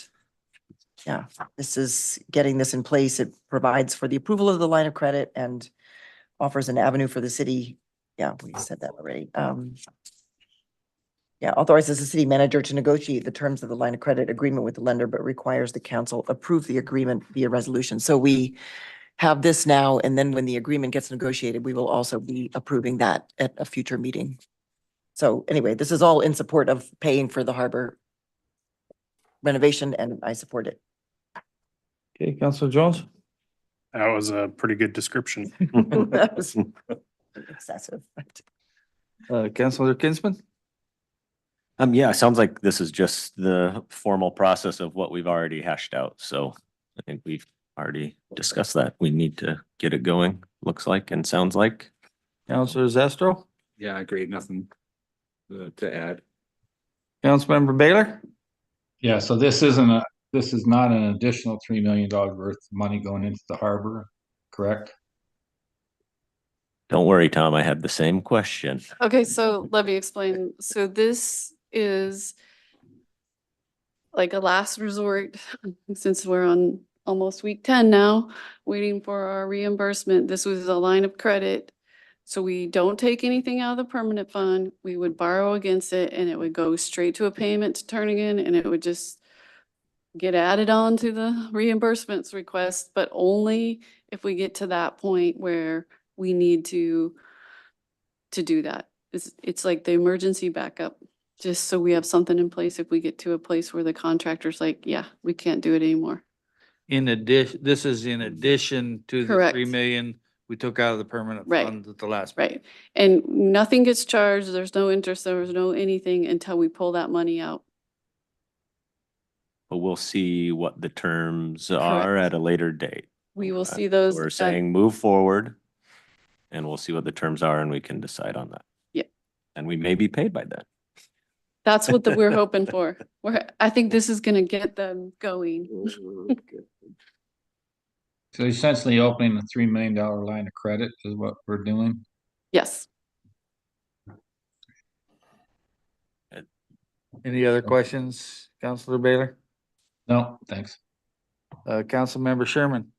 yeah, this is getting this in place. It provides for the approval of the line of credit and offers an avenue for the city. Yeah, we said that already. Yeah, authorizes the city manager to negotiate the terms of the line of credit agreement with the lender, but requires the council approve the agreement via resolution. So we have this now, and then when the agreement gets negotiated, we will also be approving that at a future meeting. So anyway, this is all in support of paying for the harbor renovation, and I support it.
Okay, Counselor Jones?
That was a pretty good description.
That was excessive.
Counselor Kinsman?
Yeah, it sounds like this is just the formal process of what we've already hashed out. So I think we've already discussed that. We need to get it going, looks like and sounds like.
Counselor Zastro?
Yeah, I agree. Nothing to add.
Councilmember Baylor?
Yeah, so this is not an additional $3 million worth of money going into the harbor, correct?
Don't worry, Tom, I had the same question.
Okay, so let me explain. So this is like a last resort, since we're on almost week 10 now, waiting for our reimbursement. This was a line of credit. So we don't take anything out of the permanent fund. We would borrow against it and it would go straight to a payment to Turnigan, and it would just get added on to the reimbursements request, but only if we get to that point where we need to do that. It's like the emergency backup, just so we have something in place if we get to a place where the contractor's like, yeah, we can't do it anymore.
In addition, this is in addition to the
Correct.
3 million we took out of the permanent
Right.
fund at the last.
Right. And nothing gets charged. There's no interest, there's no anything until we pull that money out.
But we'll see what the terms are
Correct.
at a later date.
We will
Okay.
see those.
We're
at-
saying move forward and we'll see what the terms are and we can decide on that.
Yeah.
And we may be paid by then.
That's what we're hoping for. I think this is gonna get them going.
So essentially opening a $3 million line of credit is what we're doing.
Yes.
Any other questions, Counselor Baylor?
No, thanks.
Councilmember Sherman?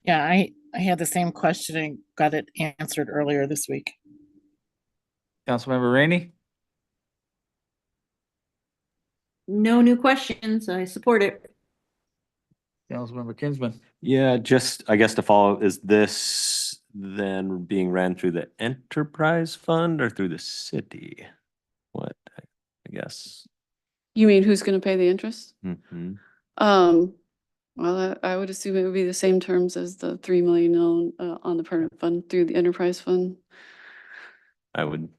Yeah, I had the same question and got it answered earlier this week.
Councilmember Rainey?
No new questions. I support it.
Councilmember Kinsman?
Yeah, just, I guess to follow, is this then being ran through the enterprise fund or through the city? What, I guess.
You mean who's gonna pay the interest?
Mhm.
Well, I would assume it would be the same terms as the 3 million on the permanent fund through the enterprise fund.
I would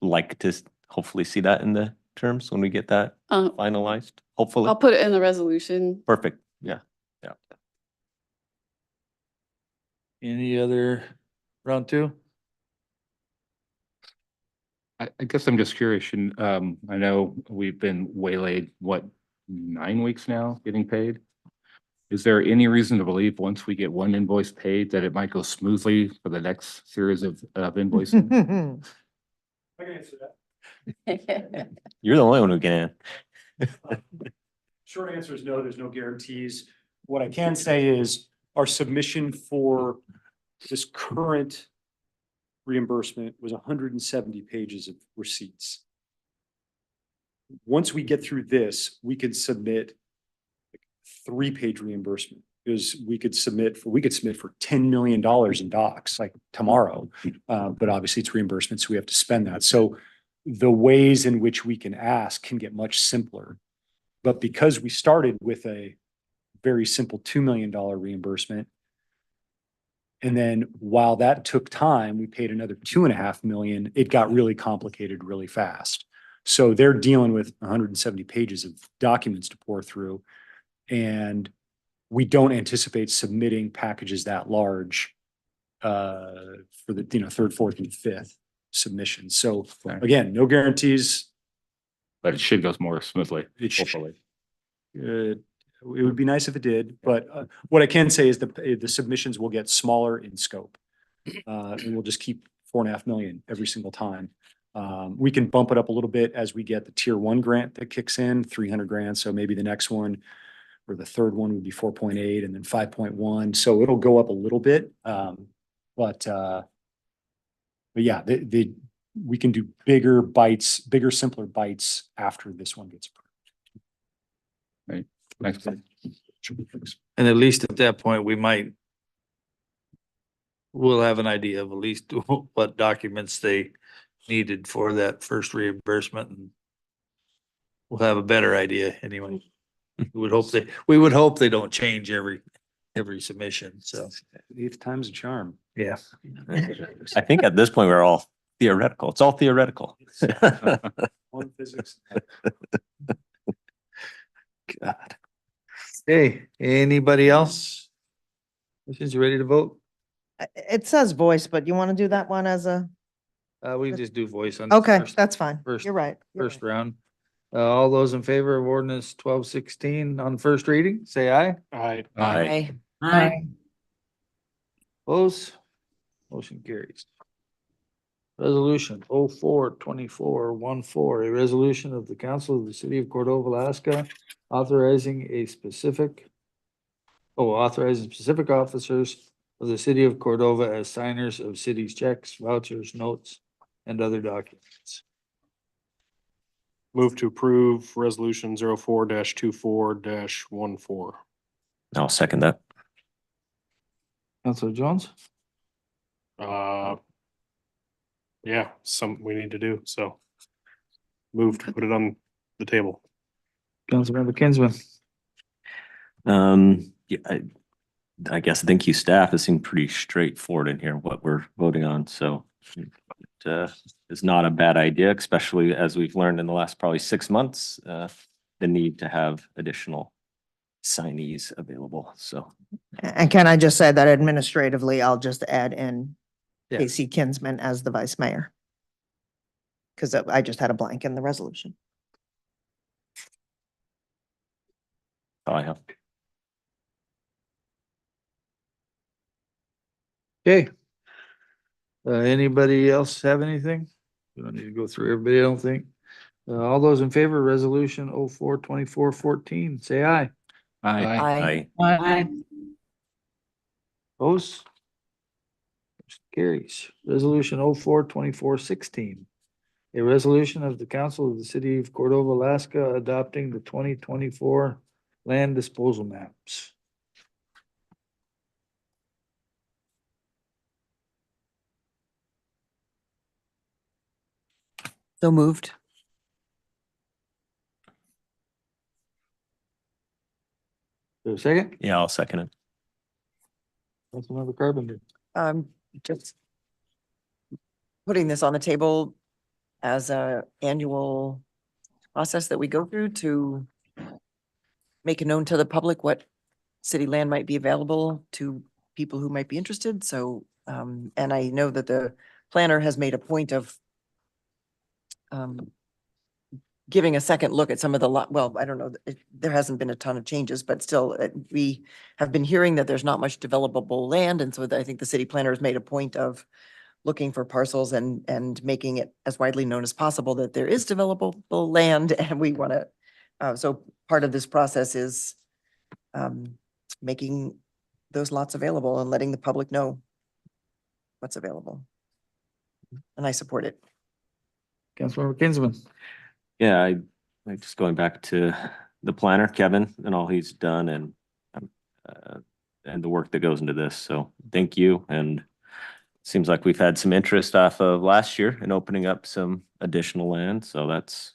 like to hopefully see that in the terms when we get that finalized, hopefully.
I'll put it in the resolution.
Perfect, yeah.
Any other round two?
I guess I'm just curious, and, I know we've been waylaid, what, 9 weeks now getting paid? Is there any reason to believe once we get one invoice paid that it might go smoothly for the next series of invoicing?
I can answer that.
You're the only one who can.
Short answer is no, there's no guarantees. What I can say is our submission for this current reimbursement was 170 pages of receipts. Once we get through this, we can submit like 3-page reimbursement, because we could submit for $10 million in docs like tomorrow. But obviously it's reimbursement, so we have to spend that. So the ways in which we can ask can get much simpler. But because we started with a very simple $2 million reimbursement, and then while that took time, we paid another $2.5 million, it got really complicated really fast. So they're dealing with 170 pages of documents to pour through. And we don't anticipate submitting packages that large for the, third, fourth, and fifth submissions. So again, no guarantees.
But it should go more smoothly,
It should.
hopefully.
It would be nice if it did, but what I can say is the submissions will get smaller in scope. And we'll just keep 4.5 million every single time. We can bump it up a little bit as we get the tier 1 grant that kicks in, 300 grand. So maybe the next one or the third one would be 4.8 and then 5.1. So it'll go up a little bit. But yeah, we can do bigger bites, bigger, simpler bites after this one gets approved.
Next.
And at least at that point, we'll have an idea of at least what documents they needed for that first reimbursement. And we'll have a better idea anyway. We would hope they don't change every submission, so.
8th time's a charm.
Yeah.
I think at this point, we're all theoretical. It's all theoretical.
On physics.
God.
Hey, anybody else? Since you're ready to vote,
It says voice, but you want to do that one as a,
we can just do voice on. the
okay,
first-
that's fine.
first-
You're right. you're
First
right.
round. All those in favor of ordinance 1216 on first reading, say aye.
Aye.
Aye.
Aye.
Opposed? Motion carries. Resolution 04-2414, a resolution of the council of the city of Cordova, Alaska, authorizing specific officers of the city of Cordova as signers of city's checks, vouchers, notes, and other documents.
Move to approve resolution 04-24-14.
I'll second that.
Councilor Jones?
Yeah, we need to do, so. Move to put it on the table.
Councilmember Kinsman?
Yeah, I guess thank you, staff. It seemed pretty straightforward in here, what we're voting on, so. Is not a bad idea, especially as we've learned in the last probably 6 months, the need to have additional signees available, so.
And can I just say that administratively, I'll just add in
Yeah.
Casey Kinsman as the vice mayor. Because I just had a blank in the resolution.
All I have.
Okay. Anybody else have anything? We don't need to go through everybody, I don't think. All those in favor of resolution 04-24-14, say aye.
Aye.
Aye.
Aye.
Opposed? Motion carries. Resolution 04-24-16, a resolution of the council of the city of Cordova, Alaska, adopting the 2024 land disposal maps.
So moved.
Is there a second?
Yeah, I'll second it.
Councilmember Carpenter.
Just putting this on the table as a annual process that we go through to make it known to the public what city land might be available to people who might be interested. So, and I know that the planner has made a point of giving a second look at some of the well, I don't know, there hasn't been a ton of changes, but still, we have been hearing that there's not much developable land. And so I think the city planner has made a point of looking for parcels and making it as widely known as possible that there is developable land. And we want to, so part of this process is making those lots available and letting the public know what's available. And I support it.
Councilmember Kinsman.
Yeah, I just going back to the planner, Kevin, and all he's done and the work that goes into this. So thank you. And seems like we've had some interest off of last year in opening up some additional land. So that's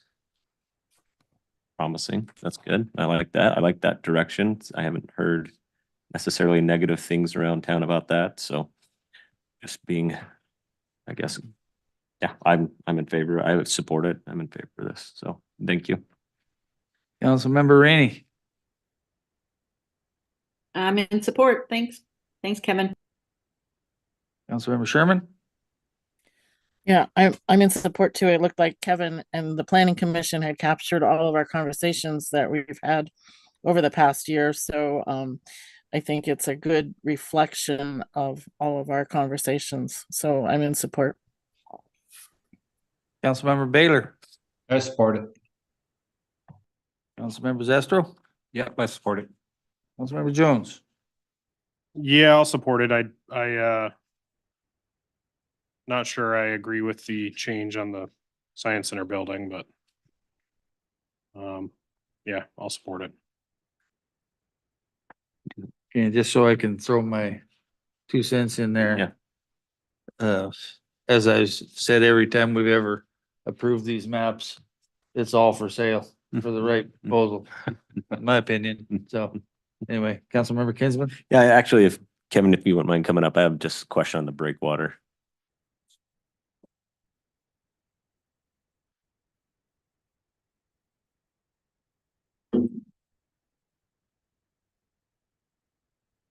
promising. That's good. I like that. I like that direction. I haven't heard necessarily negative things around town about that. So just being, I guess, Yeah, I'm in favor. I would support it. I'm in favor of this. So thank you.
Councilmember Rainey.
I'm in support. Thanks. Thanks, Kevin.
Councilmember Sherman.
Yeah, I'm in support too. It looked like Kevin and the planning commission had captured all of our conversations that we've had over the past year. So I think it's a good reflection of all of our conversations. So I'm in support.
Councilmember Baylor.
I support it.
Councilmember Zestro.
Yep, I support it.
Councilmember Jones.
Yeah, I'll support it. Not sure I agree with the change on the Science Center building, but yeah, I'll support it.
Okay, just so I can throw my 2 cents in there. As I've said, every time we've ever approved these maps, it's all for sale for the right proposal, in my opinion. So anyway, Councilmember Kinsman.
Yeah, actually, if Kevin, if you wouldn't mind coming up, I have just a question on the breakwater.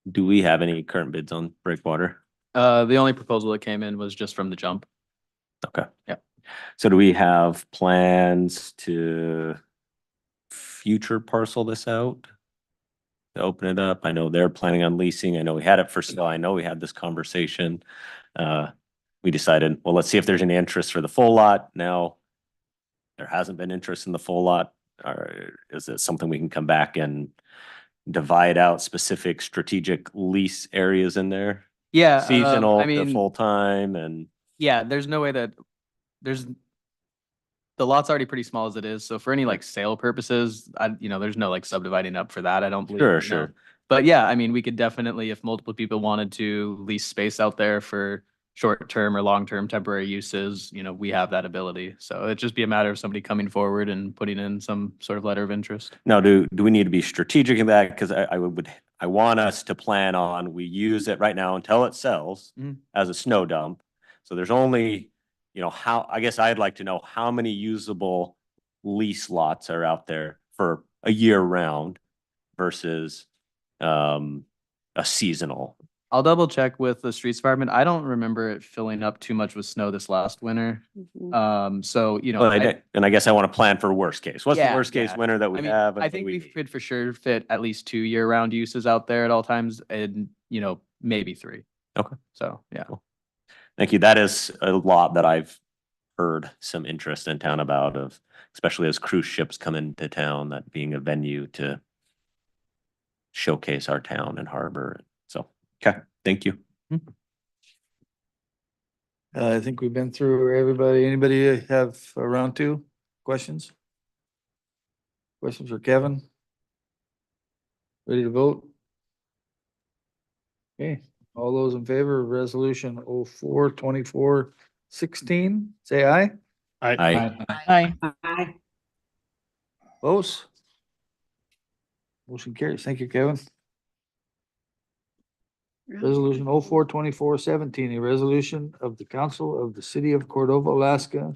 Do we have any current bids on breakwater?
The only proposal that came in was just from the jump.
Okay.
Yeah.
So do we have plans to future parcel this out? To open it up? I know they're planning on leasing. I know we had it for sale. I know we had this conversation. We decided, well, let's see if there's any interest for the full lot. Now, there hasn't been interest in the full lot. Or is it something we can come back and divide out specific strategic lease areas in there?
Yeah.
Seasonal
I
to
mean,
full-time and.
yeah, there's no way that the lot's already pretty small as it is. So for any like sale purposes, there's no like subdividing up for that. I don't believe.
Sure,
no.
sure.
But yeah, I mean, we could definitely, if multiple people wanted to lease space out there for short-term or long-term temporary uses, we have that ability. So it'd just be a matter of somebody coming forward and putting in some sort of letter of interest.
Now, do we need to be strategic in that? Because I want us to plan on, we use it right now until it sells as a snow dump. So there's only, I guess I'd like to know how many usable lease lots are out there for a year round versus a seasonal.
I'll double check with the streets department. I don't remember it filling up too much with snow this last winter. So,
And I guess I want to plan for worst case. What's the
Yeah,
worst case
yeah.
winter that we have?
I think we could for sure fit at least 2 year-round uses out there at all times and, maybe 3.
Okay.
So, yeah.
Cool. Thank you. That is a lot that I've heard some interest in town about, of especially as cruise ships come into town, that being a venue to showcase our town and harbor. So, okay, thank you.
I think we've been through everybody. Anybody have a round 2 questions? Questions for Kevin? Ready to vote? Okay, all those in favor of resolution 04-24-16, say aye.
Aye.
Hi.
Aye.
Opposed? Motion carries. Thank you, Kevin. Resolution 04-24-17, a resolution of the Council of the City of Cordova, Alaska,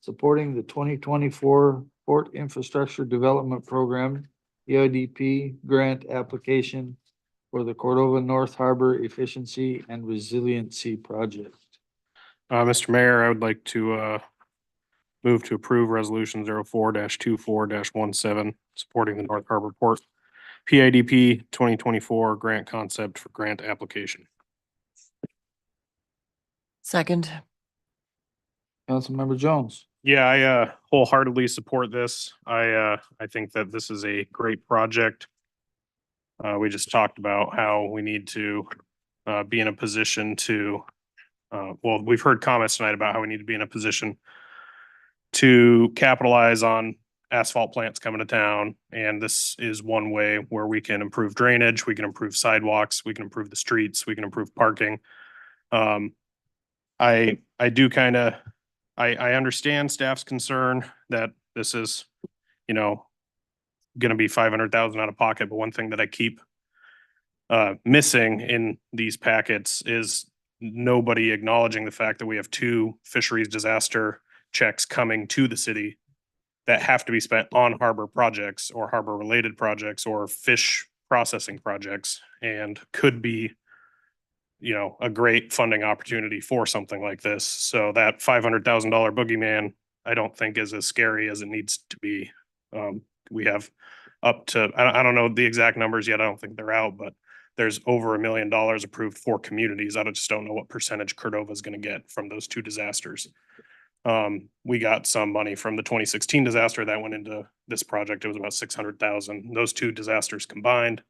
supporting the 2024 Port Infrastructure Development Program, EIDP grant application for the Cordova North Harbor Efficiency and Resiliency Project.
Mr. Mayor, I would like to move to approve resolution 04-24-17, supporting the North Harbor Port PIDP 2024 grant concept for grant application.
Second.
Councilmember Jones.
Yeah, I wholeheartedly support this. I think that this is a great project. We just talked about how we need to be in a position to, well, we've heard comments tonight about how we need to be in a position to capitalize on asphalt plants coming to town. And this is one way where we can improve drainage, we can improve sidewalks, we can improve the streets, we can improve parking. I do kind of, I understand staff's concern that this is, going to be 500,000 out of pocket. But one thing that I keep missing in these packets is nobody acknowledging the fact that we have 2 fisheries disaster checks coming to the city that have to be spent on harbor projects or harbor related projects or fish processing projects, and could be, a great funding opportunity for something like this. So that $500,000 boogeyman, I don't think is as scary as it needs to be. We have up to, I don't know the exact numbers yet. I don't think they're out, but there's over $1 million approved for communities. I just don't know what percentage Cordova is going to get from those 2 disasters. We got some money from the 2016 disaster that went into this project. It was about 600,000. Those 2 disasters combined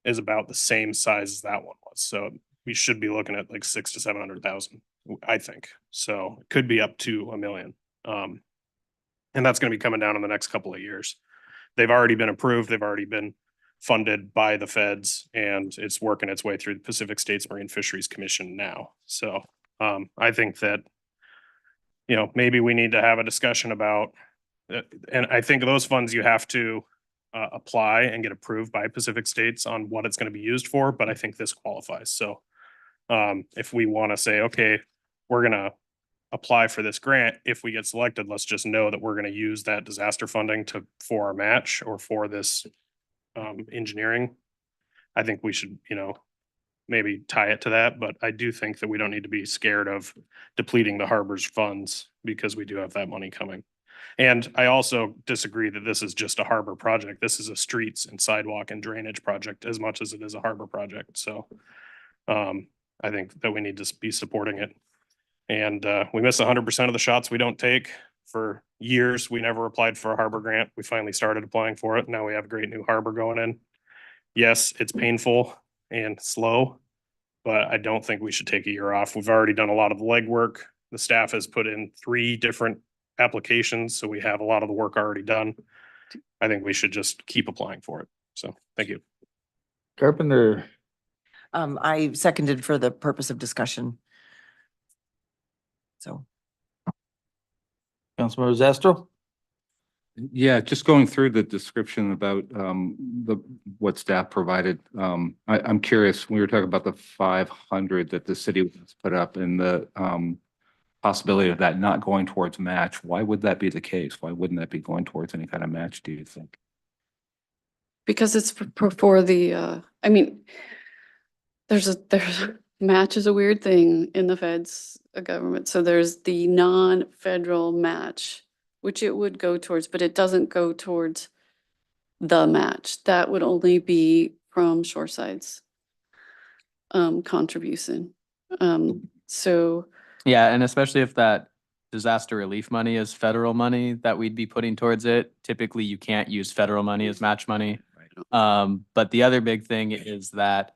is about the same size as that one was. So we should be looking at like 600,000 to 700,000, I think. So it could be up to $1 million. And that's going to be coming down in the next couple of years. They've already been approved. They've already been funded by the feds, and it's working its way through the Pacific States Marine Fisheries Commission now. So I think that, maybe we need to have a discussion about, and I think those funds you have to apply and get approved by Pacific States on what it's going to be used for, but I think this qualifies. So if we want to say, okay, we're going to apply for this grant, if we get selected, let's just know that we're going to use that disaster funding for our match or for this engineering. I think we should, maybe tie it to that, but I do think that we don't need to be scared of depleting the harbor's funds because we do have that money coming. And I also disagree that this is just a harbor project. This is a streets and sidewalk and drainage project as much as it is a harbor project. So I think that we need to be supporting it. And we miss 100% of the shots we don't take. For years, we never applied for a harbor grant. We finally started applying for it. Now we have a great new harbor going in. Yes, it's painful and slow, but I don't think we should take a year off. We've already done a lot of the legwork. The staff has put in 3 different applications, so we have a lot of the work already done. I think we should just keep applying for it. So thank you.
Carpenter.
I seconded for the purpose of discussion. So.
Councilmember Zastro?
Yeah, just going through the description about what staff provided. I'm curious, we were talking about the 500 that the city was put up and the possibility of that not going towards match. Why would that be the case? Why wouldn't that be going towards any kind of match, do you think?
Because it's for the, there's match is a weird thing in the feds government. So there's the non-federal match, which it would go towards, but it doesn't go towards the match. That would only be from Shoreside's contribution. So
Yeah, and especially if that disaster relief money is federal money that we'd be putting towards it. Typically, you can't use federal money as match money. But the other big thing is that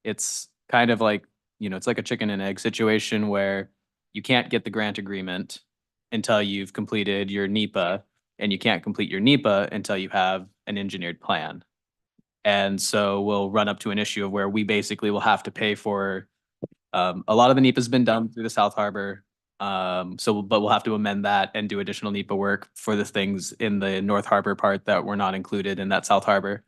it's kind of like, it's like a chicken and egg situation where you can't get the grant agreement until you've completed your NEPA, and you can't complete your NEPA until you have an engineered plan. And so we'll run up to an issue of where we basically will have to pay for, a lot of the NEPA has been done through the South Harbor. But we'll have to amend that and do additional NEPA work for the things in the North Harbor part that were not included in that South Harbor.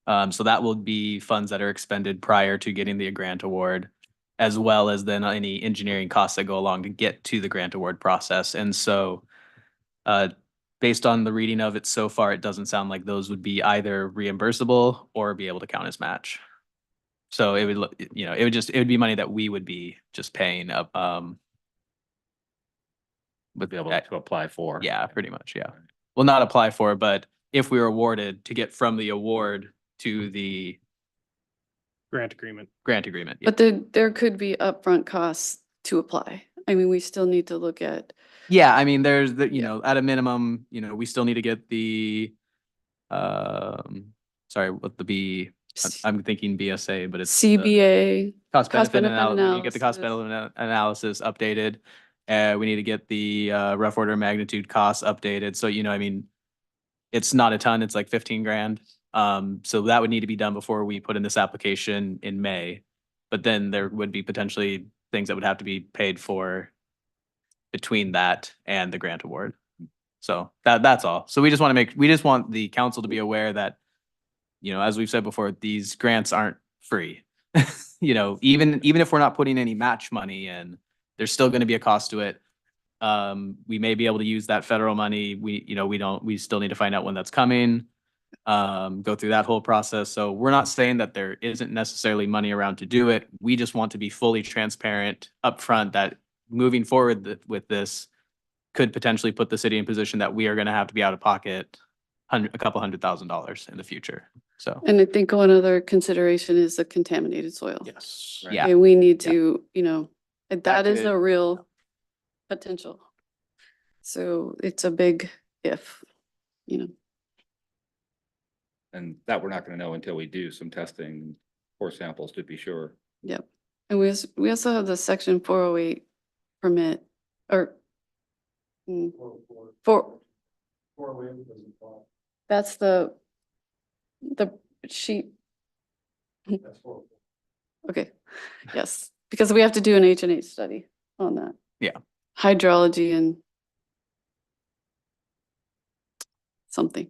So that will be funds that are expended prior to getting the grant award, as well as then any engineering costs that go along to get to the grant award process. And so based on the reading of it so far, it doesn't sound like those would be either reimbursable or be able to count as match. So it would, it would be money that we would be just paying up.
Would be able to apply for.
Yeah, pretty much. Yeah. Well, not apply for, but if we were awarded, to get from the award to the
Grant agreement.
Yeah.
but there could be upfront costs to apply. We still need to look at.
Yeah, there's the, at a minimum, we still need to get the, sorry, what the B, I'm thinking BSA, but it's
CBA.
cost benefit
analysis.
analysis. We need to get the cost benefit analysis updated. We need to get the rough order of magnitude costs updated. So, it's not a ton, it's like 15 grand. So that would need to be done before we put in this application in May. But then there would be potentially things that would have to be paid for between that and the grant award. So that's all. So we just want the council to be aware that, as we've said before, these grants aren't free. you know, even if we're not putting any match money in, there's still going to be a cost to it. We may be able to use that federal money. We still need to find out when that's coming. Go through that whole process. So we're not saying that there isn't necessarily money around to do it. We just want to be fully transparent upfront that moving forward with this could potentially put the city in position that we are going to have to be out of pocket a couple $100,000 in the future. So,
And I think one other consideration is the contaminated soil.
Yes.
yeah.
And we need
Yeah.
to, that is
could-
a real potential. So it's a big if,
And that we're not gonna know until we do some testing for samples to be sure.
Yep. And we also have the section 408 permit or for, that's the sheet. Okay, yes, because we have to do an H&H study on that.
Yeah.
Hydrology and something.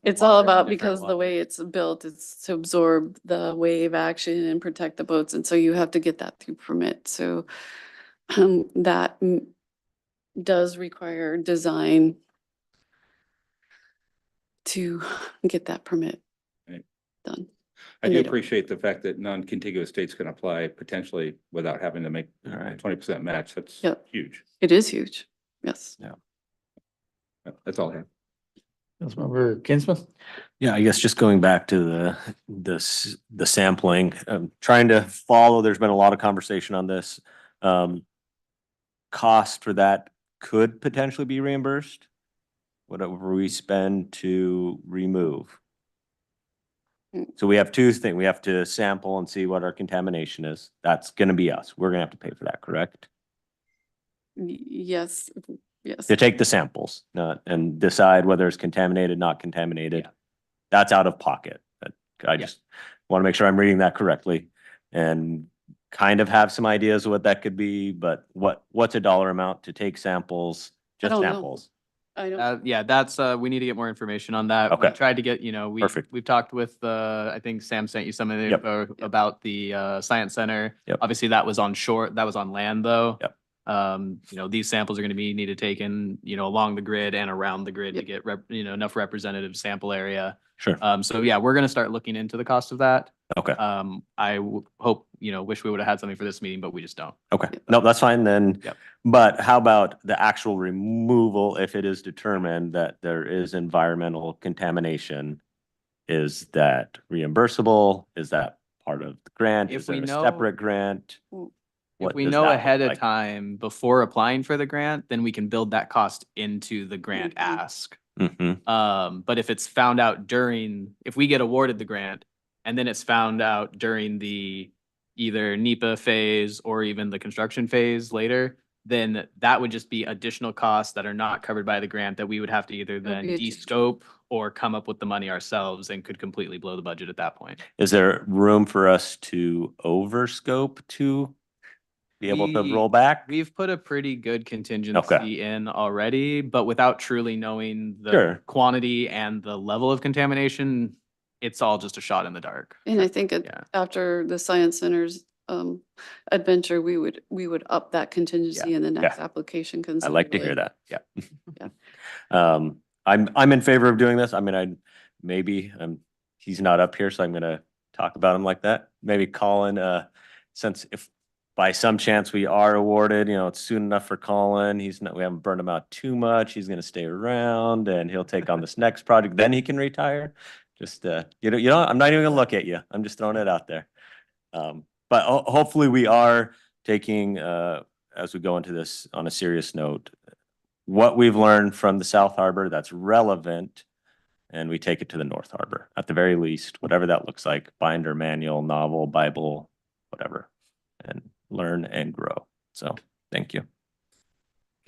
It's all about, because the way it's built, it's to absorb the wave action and protect the boats. And so you have to get that through permit. So that does require design to get that permit
Right.
done.
I
And
do
they don't.
appreciate the fact that non-contiguous states can apply potentially without having to make
All right.
20% match. That's
Yep.
huge.
It is huge. Yes.
That's all I have.
Councilmember Kinsman?
Yeah, I guess just going back to the sampling, trying to follow, there's been a lot of conversation on this. Cost for that could potentially be reimbursed, whatever we spend to remove. So we have two things. We have to sample and see what our contamination is. That's gonna be us. We're gonna have to pay for that, correct?
Yes, yes.
To take the samples, and decide whether it's contaminated, not contaminated.
Yeah.
That's out of pocket. I
Yeah.
just want to make sure I'm reading that correctly and kind of have some ideas of what that could be, but what's a dollar amount to take samples, just
don't know.
samples?
I don't,
Yeah, that's, we need to get more information on that. We
Okay.
tried to get,
Perfect.
we've talked with, I think Sam sent you some of the
Yep.
info about the, science center.
Yep.
Obviously, that was on shore, that was on land though.
Yep.
These samples are gonna be needed taken, along the grid and around the grid to
Yep.
get enough representative sample area.
Sure.
So yeah, we're gonna start looking into the cost of that.
Okay.
Hope, wish we would have had something for this meeting, but we just don't.
Okay. No, that's fine then.
Yep.
But how about the actual removal if it is determined that there is environmental contamination? Is that reimbursable? Is that part of the grant?
If
Is there
we
a
know-
separate grant?
If
What
we
does
know
that look
ahead of
like?
time before applying for the grant, then we can build that cost into the grant
Mhm.
ask.
Mhm.
But if it's found out if we get awarded the grant and then it's found out during the either NEPA phase or even the construction phase later, then that would just be additional costs that are not covered by the grant that we would have to either
That would
then
be
de-scope or come up with the money ourselves and could completely blow the budget at that point.
Is there room for us to overscope to be able to
We-
roll back?
We've put a pretty good contingency in already, but without truly knowing the
Sure.
quantity and the level of contamination, it's all just a shot in the dark.
and I think
Yeah.
after the Science Center's adventure, we would up that contingency in the next application.
I like to hear
considerably.
that.
Yeah.
Yeah. I'm in favor of doing this. I mean, he's not up here, so I'm gonna talk about him like that. Maybe Colin, since if by some chance we are awarded, it's soon enough for Colin. We haven't burned him out too much. He's gonna stay around and he'll take on this next project, then he can retire. Just, I'm not even gonna look at you. I'm just throwing it out there. But hopefully we are taking, as we go into this on a serious note, what we've learned from the South Harbor that's relevant, and we take it to the North Harbor, at the very least, whatever that looks like, binder, manual, novel, Bible, whatever, and learn and grow. So, thank you.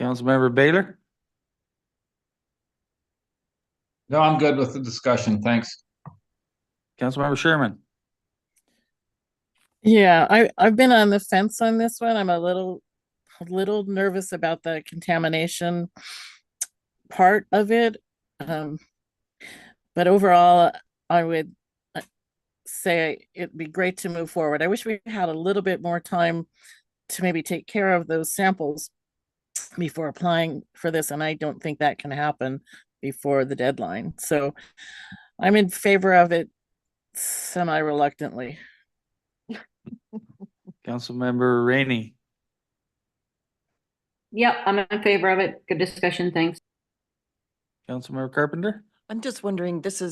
Councilmember Baylor?
No, I'm good with the discussion. Thanks.
Councilmember Sherman?
Yeah, I've been on the fence on this one. I'm a little nervous about the contamination part of it. But overall, I would say it'd be great to move forward. I wish we had a little bit more time to maybe take care of those samples before applying for this, and I don't think that can happen before the deadline. So I'm in favor of it semi-reluctantly.
Councilmember Rainey.
Yep, I'm in favor of it. Good discussion, thanks.
Councilmember Carpenter?
I'm just wondering, this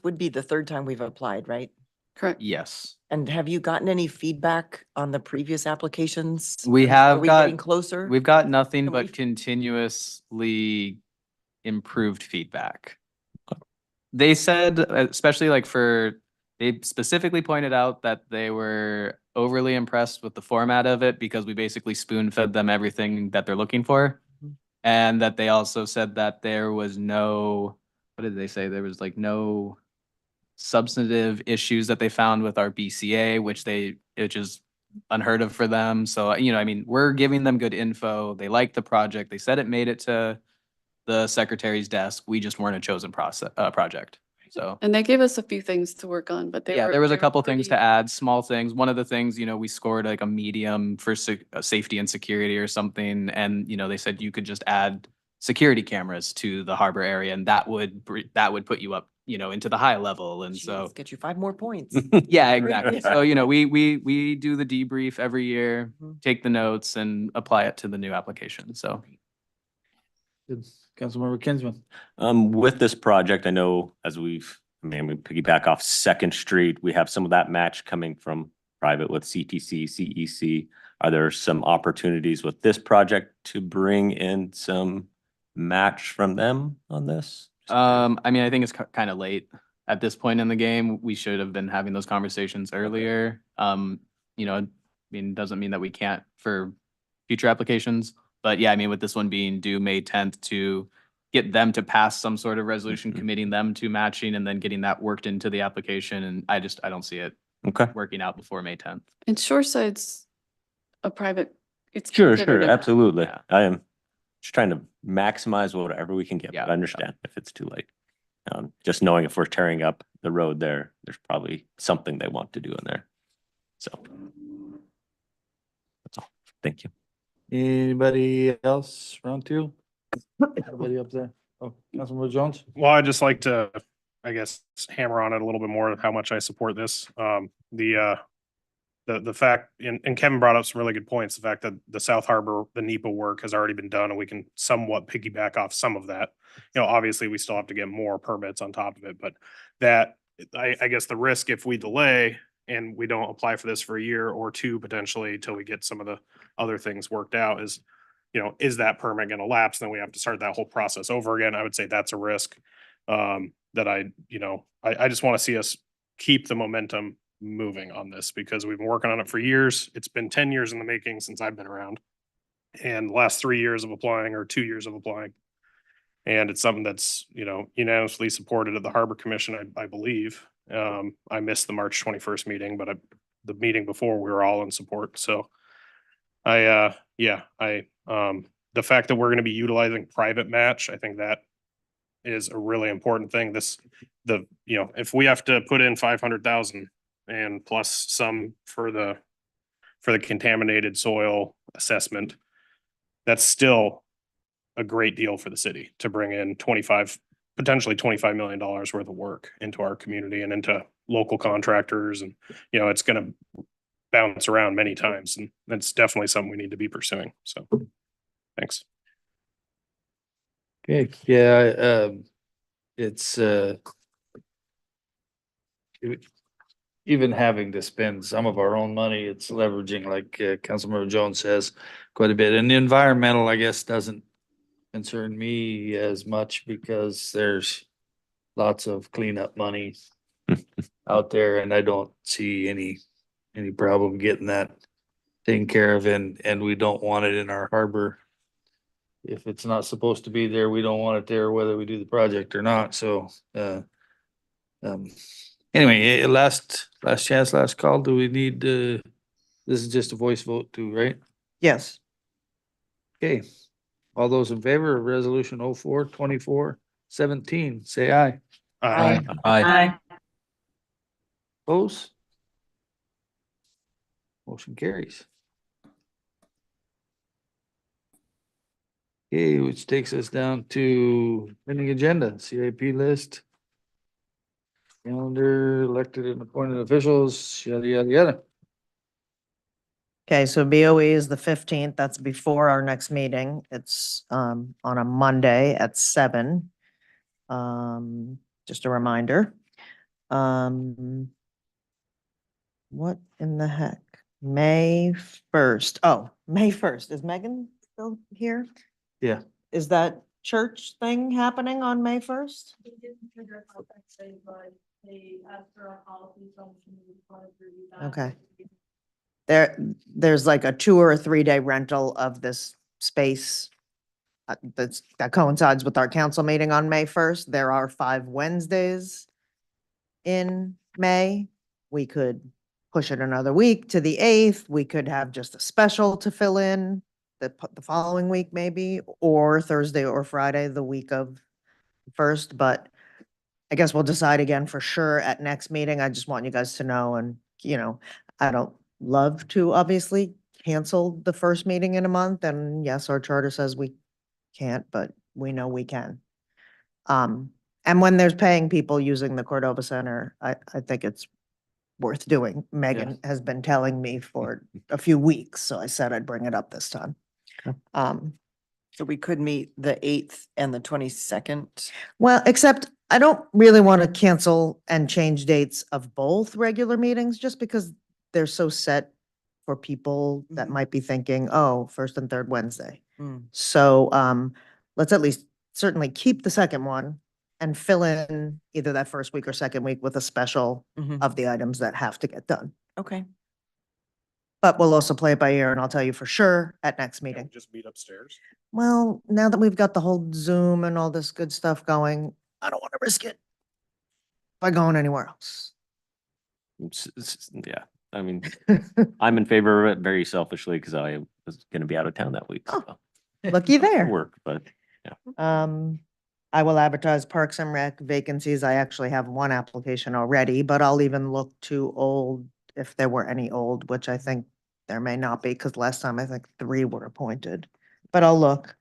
would be the third time we've applied, right?
Correct.
Yes.
And have you gotten any feedback on the previous applications?
We
Are
have
we getting
got,
closer?
we've got nothing
Can
but
we-
continuously improved feedback. They said, especially like they specifically pointed out that they were overly impressed with the format of it because we basically spoon fed them everything that they're looking for. And that they also said that there was no, what did they say? There was like no substantive issues that they found with our BCA, which is unheard of for them. So, you know, I mean, we're giving them good info. They like the project. They said it made it to the secretary's desk. We just weren't a chosen project. So.
And they gave us a few things to work on, but
Yeah, there was a couple things to add, small things. One of the things, you know, we scored like a medium for safety and security or something. And, you know, they said you could just add security cameras to the harbor area and that would put you up, you know, into the high level. And so.
Jeez, get you 5 more points.
Yeah, exactly. So, you know, we do the debrief every year,
Mhm.
take the notes and apply it to the new application. So.
Good. Councilmember Kinsman.
With this project, I know as we piggyback off Second Street, we have some of that match coming from private with CTC, CEC. Are there some opportunities with this project to bring in some match from them on this?
I mean, I think it's kind of late at this point in the game. We should have been having those conversations earlier. You know, I mean, doesn't mean that we can't for future applications. But yeah, I mean, with this one being due May 10th to get them to pass some sort of resolution committing them to matching and then getting that worked into the application. And I don't see it
Okay.
working out before May 10th.
And Shoreside's a private, it's.
Sure,
considered
sure,
a-
absolutely.
Yeah.
I am just trying to maximize whatever we can get,
Yeah,
but I understand if it's too late. Just knowing if we're tearing up the road there, there's probably something they want to do in there. So. That's all. Thank you.
Anybody else? Round two? Anybody up there? Oh, Councilmember Jones?
Well, I'd just like to, I guess, hammer on it a little bit more, how much I support this. The fact, and Kevin brought up some really good points, the fact that the South Harbor, the NEPA work has already been done and we can somewhat piggyback off some of that. You know, obviously we still have to get more permits on top of it, but that, I guess the risk if we delay and we don't apply for this for a year or two potentially till we get some of the other things worked out is, you know, is that permit going to lapse? Then we have to start that whole process over again. I would say that's a risk that I just want to see us keep the momentum moving on this because we've been working on it for years. It's been 10 years in the making since I've been around. And the last 3 years of applying or 2 years of applying. And it's something that's, you know, unanimously supported at the Harbor Commission, I believe. I missed the March 21st meeting, but the meeting before we were all in support. So the fact that we're going to be utilizing private match, I think that is a really important thing. If we have to put in 500,000 and plus some for the contaminated soil assessment, that's still a great deal for the city to bring in potentially $25 million worth of work into our community and into local contractors. And, you know, it's going to bounce around many times and that's definitely something we need to be pursuing. So thanks.
Okay, yeah, it's, even having to spend some of our own money, it's leveraging, like Councilmember Jones says, quite a bit. And the environmental, I guess, doesn't concern me as much because there's lots of cleanup money out there and I don't see any problem getting that taken care of and we don't want it in our harbor. If it's not supposed to be there, we don't want it there whether we do the project or not. So, anyway, last chance, last call. Do we need, this is just a voice vote too, right?
Yes.
Okay. All those in favor of resolution 04-24-17, say aye.
Aye.
Aye.
Aye.
Opposed? Motion carries. Okay, which takes us down to pending agenda, CIP list. Calendar, elected and appointed officials, yada, yada, yada.
Okay, so BOE is the 15th. That's before our next meeting. It's on a Monday at 7. Just a reminder. What in the heck? May 1st. Oh, May 1st. Is Megan still here?
Yeah.
Is that church thing happening on May 1st? Okay. There's like a 2 or 3 day rental of this space. That coincides with our council meeting on May 1st. There are 5 Wednesdays in May. We could push it another week to the 8th. We could have just a special to fill in the following week maybe, or Thursday or Friday, the week of 1st, but I guess we'll decide again for sure at next meeting. I just want you guys to know, and I don't love to obviously cancel the first meeting in a month, and yes, our charter says we can't, but we know we can. And when there's paying people using the Cordova Center, I think it's worth doing. Megan has been telling me for a few weeks, so I said I'd bring it up this time.
So we could meet the 8th and the 22nd.
Well, except I don't really want to cancel and change dates of both regular meetings just because they're so set for people that
Mhm.
might be thinking, oh, first and third Wednesday.
Mm.
So let's at least certainly keep the second one and fill in either that first week or second week with a special
Mhm.
of the items that have to get done.
Okay.
But we'll also play it by ear and I'll tell you for sure at next meeting.
Just meet upstairs.
Well, now that we've got the whole Zoom and all this good stuff going, I don't want to risk it by going anywhere else.
Yeah, I mean, I'm in favor of it very selfishly because I was gonna be out of town that week.
Oh,
so.
Looky
For
there.
work, but
I will advertise Parks and Rec vacancies. I actually have one application already, but I'll even look to old, if there were any old, which I think there may not be, because last time I think 3 were appointed, but I'll look.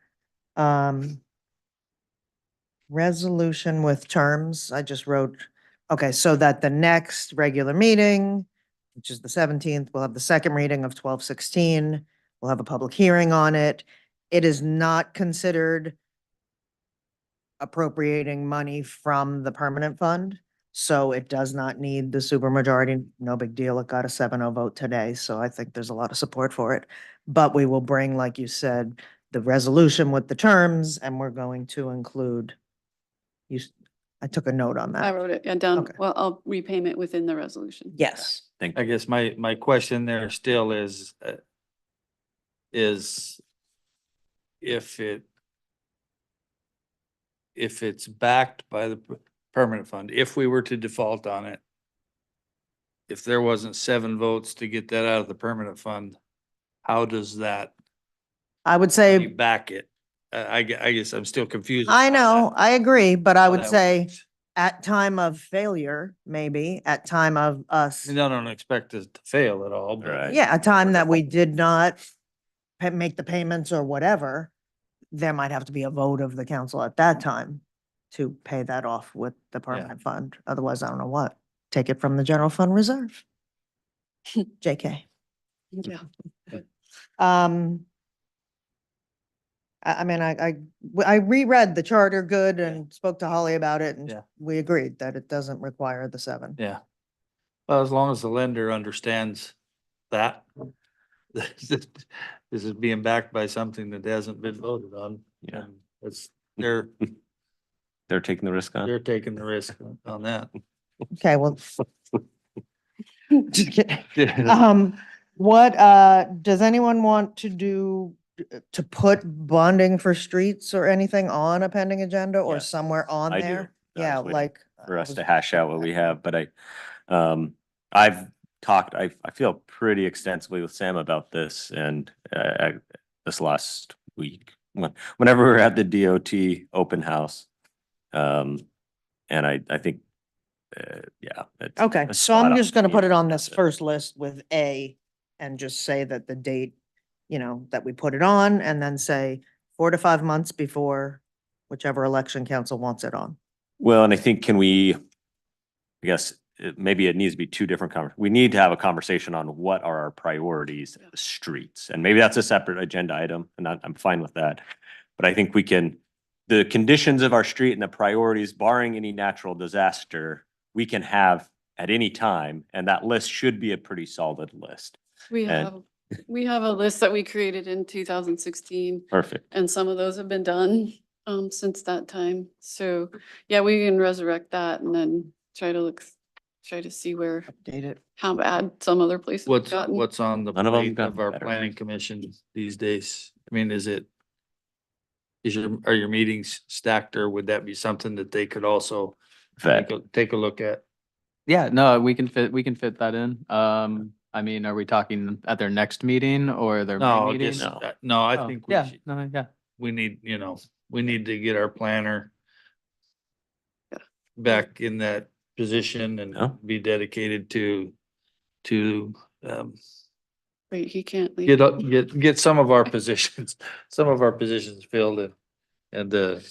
Resolution with terms, I just wrote, okay, so that the next regular meeting, which is the 17th, we'll have the second reading of 1216. We'll have a public hearing on it. It is not considered appropriating money from the permanent fund, so it does not need the supermajority. No big deal. It got a 7-0 vote today, so I think there's a lot of support for it. But we will bring, like you said, the resolution with the terms, and we're going to include, I took a note on
I
that.
wrote it down.
Okay.
Well, I'll repayment within the resolution.
Yes.
thank
I
you.
guess my question there still is if it's backed by the permanent fund, if we were to default on it, if there wasn't 7 votes to get that out of the permanent fund, how does that
I would
you
say,
back it? I guess I'm still confused.
I know, I agree, but I
how
would
that
say
works.
at time of failure, maybe, at time of us.
I don't expect it to fail at all, but
Right.
Yeah, a time that we did not make the payments or whatever, there might have to be a vote of the council at that time to pay that off with the permanent fund. Otherwise, I don't know what. Take it from the general fund reserve. JK.
Yeah.
I mean, I reread the charter good and spoke to Holly about it, and
Yeah.
we agreed that it doesn't require the 7.
yeah. Well, as long as the lender understands that this is being backed by something that hasn't been voted on.
Yeah.
and It's, they're
They're taking the risk on.
taking the risk on that.
Okay, well. Just kidding.
Yeah.
What, does anyone want to do, to put bonding for streets or anything on a pending agenda or
Yes,
somewhere on
I do.
there?
I was
Yeah,
waiting
like.
For
I
us
was-
to hash out what we have, but I've talked, I feel pretty extensively with Sam about this and this last week, whenever we were at the DOT open house. And I think Yeah. it's
Okay,
a
so I'm
spot
just gonna put it on
That's
this first list with A and just say that the date, that we put it on and then say 4 to 5 months before whichever election council wants it on.
Well, and I think I guess maybe it needs to be two different we need to have a conversation on what are our priorities at the streets. And maybe that's a separate agenda item and I'm fine with that. But I think the conditions of our street and the priorities barring any natural disaster, we can have at any time. And that list should be a pretty solid list.
We
And-
have a list that we created in 2016.
Perfect.
And some of those have been done since that time. So yeah, we can resurrect that and then try to see
Date it.
how bad some other places have gotten.
What's on the
None of them
plate
gotten
of our
better.
planning commission these days? I mean, are your meetings stacked, or would that be something that they could also
Vet.
take a look at?
Yeah, no, we can fit that in. I mean, are we talking at their next meeting or their main
No,
meeting?
just,
No.
no, I
Oh,
think
yeah, no, yeah.
we need to get our planner
Yeah.
back in that position
Yeah.
and be dedicated to
Wait, he can't leave.
get some of our positions filled and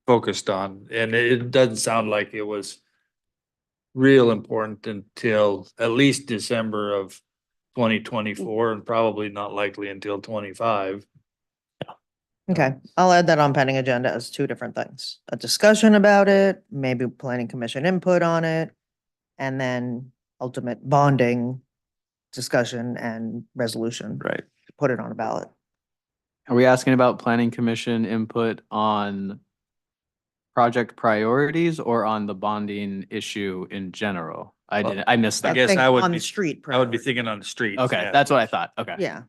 focused on. And it doesn't sound like it was real important until at least December of 2024 and probably not likely until 25.
Okay, I'll add that on pending agenda as two different things. A discussion about it, maybe planning commission input on it, and then ultimate bonding discussion and resolution.
Right.
Put it on a ballot.
Are we asking about planning commission input on project priorities or on the bonding issue in general? I missed
I
that.
guess
think
I would
on
be-
the street.
I would be
priority.
thinking on the streets.
Okay,
yeah.
that's what I thought. Okay.
Yeah,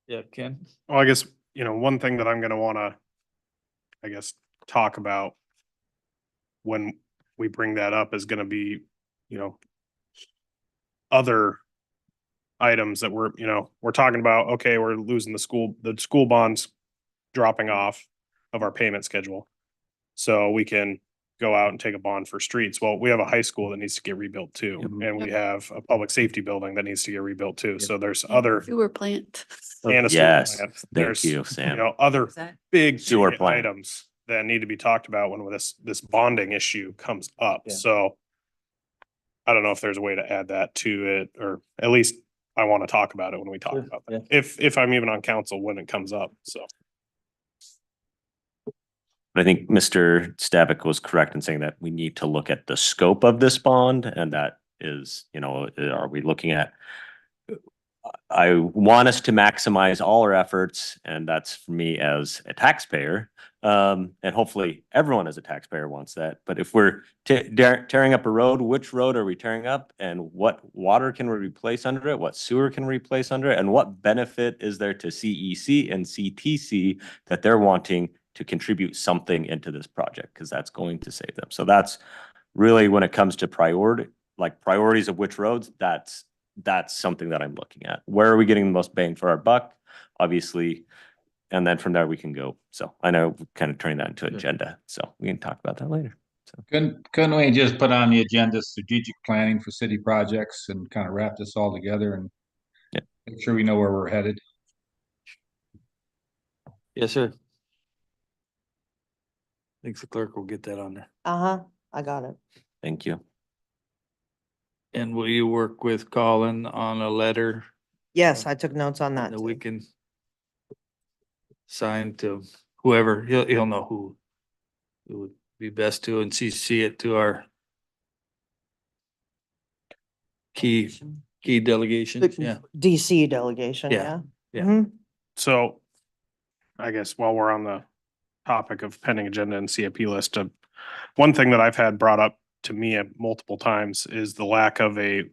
Yeah, Ken?
Well, I guess, one thing that I'm gonna wanna, I guess, talk about when we bring that up is gonna be, other items that we're talking about, okay, we're losing the school bonds dropping off of our payment schedule. So we can go out and take a bond for streets. Well, we have a high school that needs to get rebuilt too. And we have a public safety building that needs to get rebuilt too. So there's other.
Sewer plant.
And a sewer
Yes.
plant.
Thank
There's,
you, Sam.
Other big
Sewer
ticket
plant.
items that need to be talked about when this bonding issue comes up.
Yeah.
So I don't know if there's a way to add that to it, or at least I want to talk about it when we talk
Sure,
about
yeah.
that. If I'm even on council when it comes up, so.
I think Mr. Stavic was correct in saying that we need to look at the scope of this bond, and that is, are we looking at? I want us to maximize all our efforts, and that's for me as a taxpayer. And hopefully everyone as a taxpayer wants that. But if we're tearing up a road, which road are we tearing up? And what water can we replace under it? What sewer can we replace under it? And what benefit is there to CEC and CTC that they're wanting to contribute something into this project? Because that's going to save them. So that's really when it comes to priorities of which roads, that's something that I'm looking at. Where are we getting the most bang for our buck? Obviously. And then from there we can go. So I know we're kind of turning that into agenda. So we can talk about that later. So
Couldn't we just put on the agenda strategic planning for city projects and kind of wrap this all together and
Yeah.
make sure we know where we're headed?
Yes, sir. Thinks the clerk will get that on there.
I got it.
thank you.
And will you work with Colin on a letter
Yes, I took notes on that.
that we
too.
can sign to whoever, he'll know who it would be best to, and CC it to our key delegations, yeah.
DC delegation,
Yeah,
yeah.
yeah.
Mhm.
So I guess while we're on the topic of pending agenda and CIP list, one thing that I've had brought up to me multiple times is the lack of a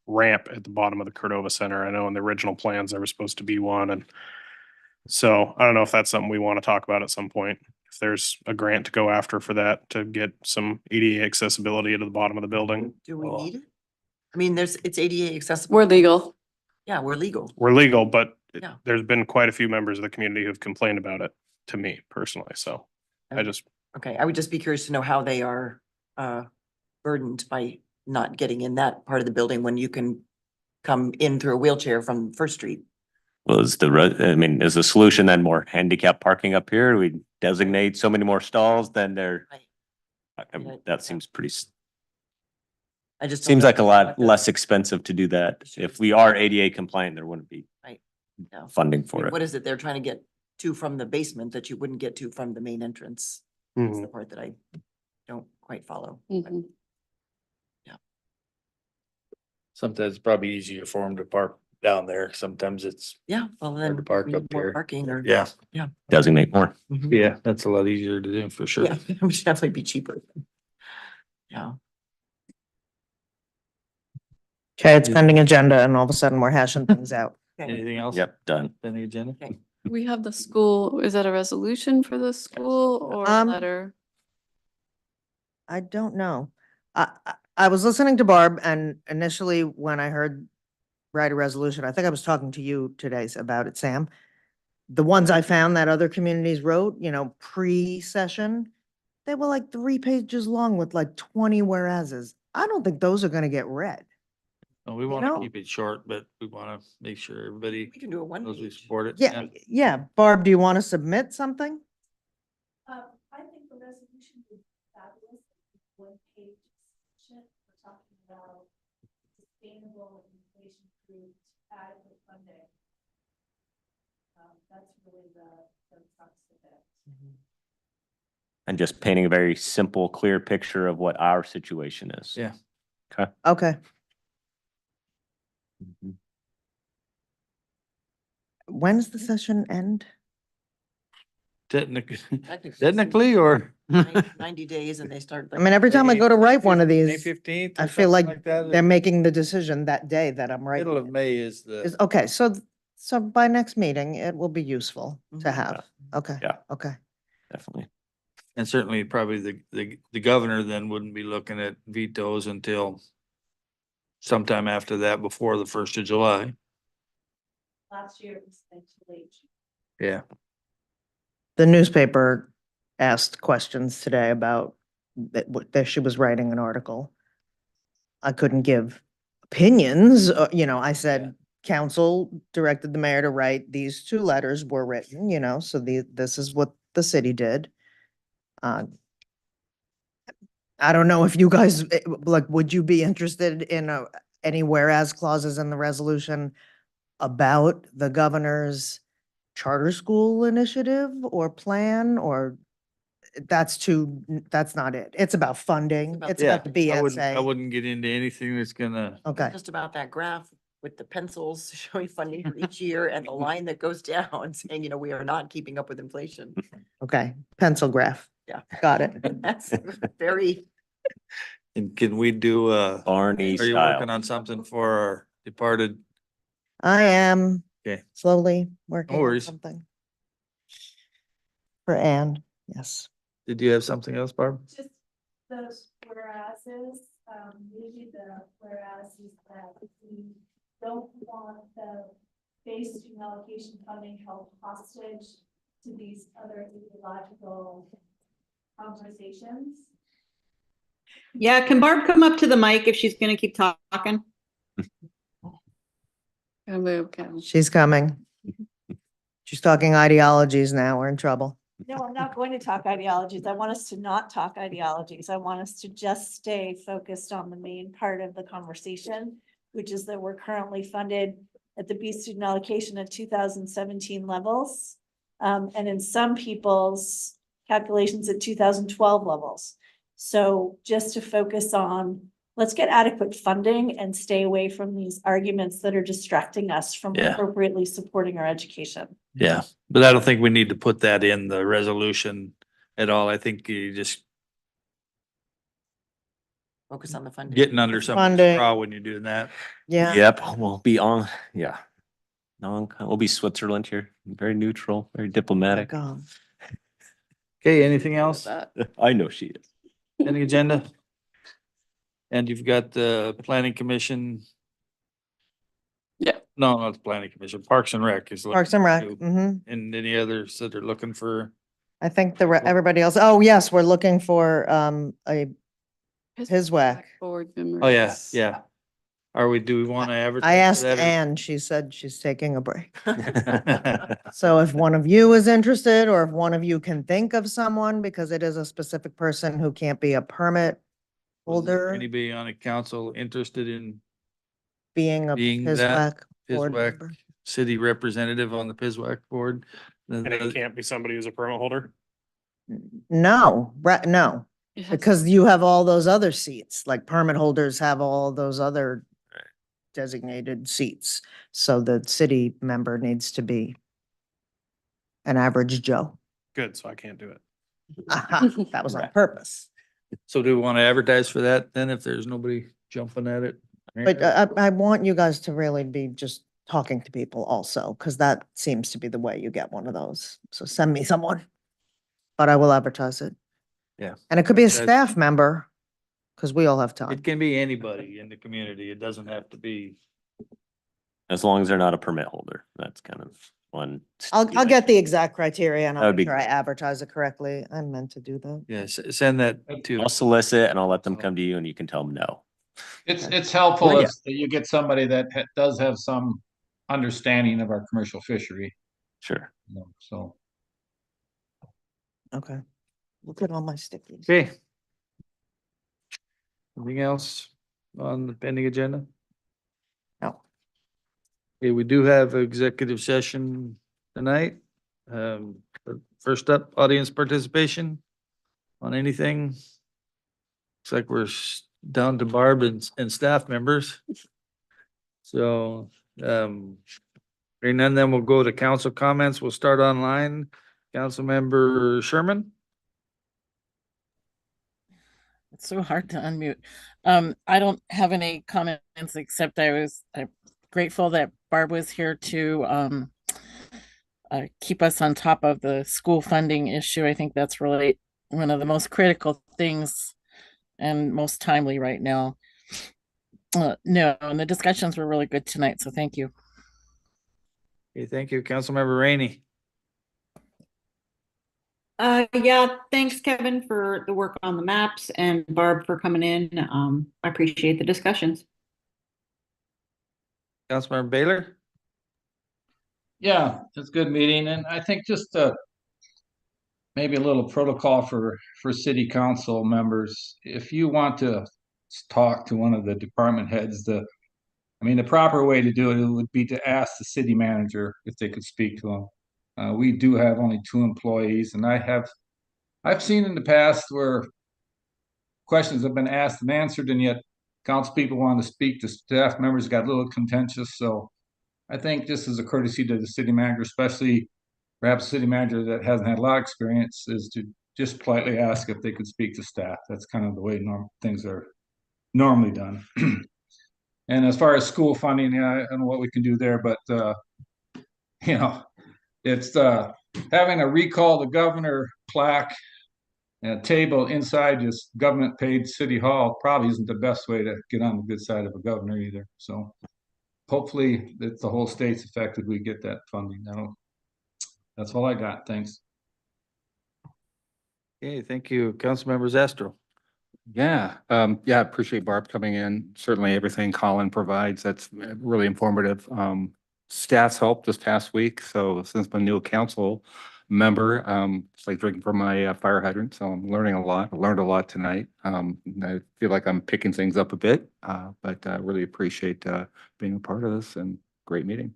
ramp at the bottom of the Cordova Center. I know in the original plans there was supposed to be one, and so I don't know if that's something we want to talk about at some point. If there's a grant to go after for that to get some ADA accessibility to the bottom of the building.
Do we need it? I mean, it's ADA accessible.
We're legal.
Yeah, we're legal.
We're legal, but
Yeah.
there's been quite a few members of the community who've complained about it. to me personally. So I
Okay.
just,
Okay, I would just be curious to know how they are burdened by not getting in that part of the building when you can come in through a wheelchair from First Street.
Well, is the solution then more handicap parking up here? We designate so many more stalls, then there.
Right.
That seems
I just. don't
seems
know
like a
what
lot
the-
less expensive to do that. If we are ADA compliant, there wouldn't be
Right. No.
funding
I
for
mean,
it.
what is it they're trying to get to from the basement that you wouldn't get to from the main entrance? That's the part that I don't quite follow.
Mhm.
Sometimes it's probably easier for them to park down there. Sometimes it's,
Yeah, well
Hard
then.
to park
we need
up
more
here.
Parking or.
yeah,
Designate more.
Mhm.
yeah, that's a lot easier to do for sure.
Yeah, it would definitely be cheaper. Yeah.
Okay, it's pending agenda and all of a sudden we're hashing things out.
Okay.
Anything else?
Yep, done.
On the agenda?
Okay.
We have the school, is that a resolution for the school or a
Um,
letter?
I don't know. I was listening to Barb and initially when I heard write a resolution, I think I was talking to you today about it, Sam. The ones I found that other communities wrote, pre-session, they were like 3 pages long with like 20 whereases. I don't think those are gonna get read.
No, we want to
know-
keep it short, but we want to make sure everybody
We can do a one
knows we
page.
support it.
Yeah. Barb, do you want to submit something?
I think the resolution is fabulous. One page section, we're talking about sustainable inflation-proof adequate funding. That's really the crux of it.
And just painting a very simple, clear picture of what our situation is.
Yeah.
Okay.
Okay.
Mhm.
When's the session end?
Technically, or?
90 days and they start.
I mean, every time I go to write one of
May
these,
15th.
I
or
feel
something
like
that.
they're making the decision that day that I'm
Middle of
writing.
May is
Is,
the,
okay, so by next meeting, it will be useful to
Mhm.
have. Okay.
Yeah.
Okay.
Definitely.
and certainly probably the governor then wouldn't be looking at vetoes until sometime after that, before the 1st of July.
Last year it was too
Yeah.
The newspaper asked questions today about that she was writing an article. I couldn't give opinions, I said, council directed the mayor to write, these 2 letters were written, so this is what the city did. I don't know if you guys, would you be interested in any whereas clauses in the resolution about the governor's charter school initiative or plan, or that's not it. It's about funding.
about
It's
the-
about the
I
BSA.
wouldn't get into anything that's gonna,
Okay,
Just about that graph with the pencils showing funding for each year and the line that goes down saying, we are not keeping up with inflation.
okay. Pencil graph.
Yeah.
Got it.
That's very,
and can we do,
Barney
are you
style.
working on something for our departed?
I am
Okay.
slowly working on
worries.
something. For Anne, yes.
Did you have something else, Barb?
Just those whereases, maybe the whereases that we don't want the base student allocation funding held hostage to these other ideological conversations.
Yeah, can Barb come up to the mic if she's gonna keep talking?
Gotta move, Kevin.
She's coming. She's talking ideologies now. We're in trouble.
No, I'm not going to talk ideologies. I want us to not talk ideologies. I want us to just stay focused on the main part of the conversation, which is that we're currently funded at the B student allocation at 2017 levels. And in some people's calculations at 2012 levels. So just to focus on, let's get adequate funding and stay away from these arguments that are distracting us from
Yeah.
appropriately supporting our education.
Yeah, but I don't think we need to put that in the resolution at all. I think you just
focus on the funding.
getting under somebody's
Funding.
straw when you're doing that.
Yeah.
Yep, we'll be on, yeah. We'll be Switzerland here, very neutral, very diplomatic.
God.
Okay, anything else?
That.
I know she is.
Any agenda? And you've got the planning commission No, it's planning commission, Parks and Rec is.
Parks and Rec.
looking
Hmm.
to- And any others that are looking for,
I think everybody else, oh, yes, we're looking for, a PISWAC.
Board members.
oh, yeah. Do we want to advertise?
I
for
asked
that or-
Anne, she said she's taking a break. So if one of you is interested, or if one of you can think of someone, because it is a specific person who can't be a permit
Was there
holder,
Anybody on a council interested in
being a
being
PISWAC
that
board
PISWAC
member.
city representative on the PISWAC board?
And it can't be somebody who's a permit holder?
No, no,
It has-
because you have all those other seats, like permit holders have all those other designated seats. So the city member needs to be an average Joe.
Good, so I can't do it.
Aha, that was on
Right.
purpose.
So do we want to advertise for that then if there's nobody jumping at it?
But I want you guys to really be just talking to people also, because that seems to be the way you get one of those. So send me someone. But I will advertise it.
Yeah.
And it could be a
Advertise.
staff member, because we all have time.
It can be anybody in the community. It doesn't have to be.
As long as they're not a permit holder, that's kind of one.
I'll get the exact criteria and
That
I'll
would
make
be
sure I advertise it correctly. I meant to do that.
Yeah, send that to.
I'll solicit and I'll let them come to you and you can tell them no.
It's helpful
Well,
if you get somebody that does have some understanding of our commercial fishery,
Sure.
so.
Okay. Look at all my stickies.
Okay. Anything else on the pending agenda?
No.
Okay, we do have executive session tonight. First up, audience participation on anything. Looks like we're down to Barb and staff members. So, hearing none, then we'll go to council comments. We'll start online. Councilmember Sherman?
It's so hard to unmute. I don't have any comments except I'm grateful that Barb was here to keep us on top of the school funding issue. I think that's really one of the most critical things and most timely right now. No, and the discussions were really good tonight, so thank you.
Okay, thank you. Councilmember Rainey.
Yeah, thanks, Kevin, for the work on the maps and Barb for coming in. I appreciate the discussions.
Councilmember Baylor?
Yeah, it's a good meeting, and I think just maybe a little protocol for city council members. If you want to talk to one of the department heads, the proper way to do it would be to ask the city manager if they could speak to him. We do have only 2 employees, and I've seen in the past where questions have been asked and answered, and yet council people want to speak to staff members, got a little contentious. So I think this is a courtesy to the city manager, especially perhaps a city manager that hasn't had a lot of experience, is to just politely ask if they could speak to staff. That's kind of the way things are normally done. And as far as school funding, yeah, I don't know what we can do there, but it's having a recall the governor plaque and a table inside just government paid city hall probably isn't the best way to get on the good side of a governor either. So hopefully that the whole state's affected, we get that funding. That's all I got. Thanks.
Okay, thank you. Councilmember Zastro.
Yeah, yeah, appreciate Barb coming in. Certainly everything Colin provides, that's really informative. Staff's help this past week, so since I'm a new council member, it's like drinking from my fire hydrant, so I'm learning a lot. I learned a lot tonight. I feel like I'm picking things up a bit, but really appreciate being a part of this and great meeting.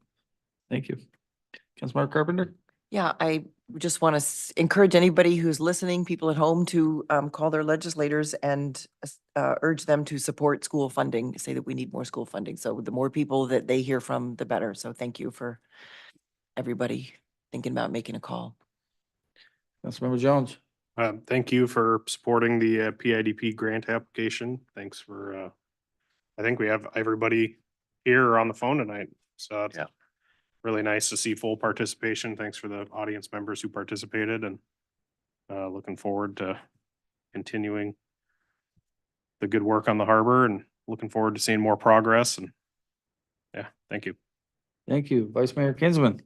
Thank you. Councilmember Carpenter?
Yeah, I just want to encourage anybody who's listening, people at home, to call their legislators and urge them to support school funding, say that we need more school funding. So the more people that they hear from, the better. So thank you for everybody thinking about making a call.
Councilmember Jones?
Thank you for supporting the PIDP grant application. Thanks for, I think we have everybody here on the phone tonight. So it's really nice to see full participation. Thanks for the audience members who participated, and looking forward to continuing the good work on the harbor and looking forward to seeing more progress. And yeah, thank you.
Thank you. Vice Mayor Kinsman.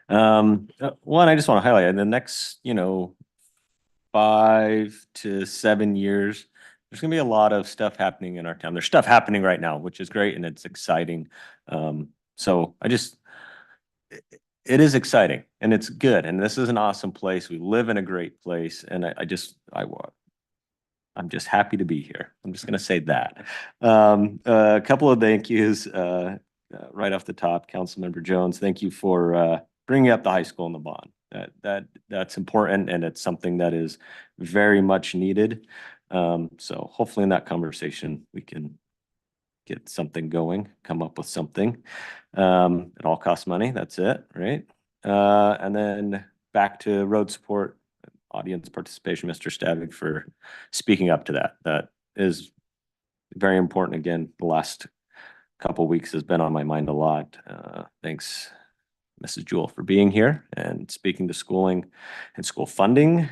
One, I just want to highlight in the next, 5 to 7 years, there's gonna be a lot of stuff happening in our town. There's stuff happening right now, which is great and it's exciting. So it is exciting and it's good. And this is an awesome place. We live in a great place. And I'm just happy to be here. I'm just gonna say that. A couple of thank yous, right off the top, Councilmember Jones, thank you for, bringing up the high school and the bond. That's important and it's something that is very much needed. So hopefully in that conversation, we can get something going, come up with something. It all costs money, that's it, right? And then back to road support, audience participation, Mr. Stavig, for speaking up to that. That is very important. Again, the last couple of weeks has been on my mind a lot. Thanks, Mrs. Jewell, for being here and speaking to schooling and school funding.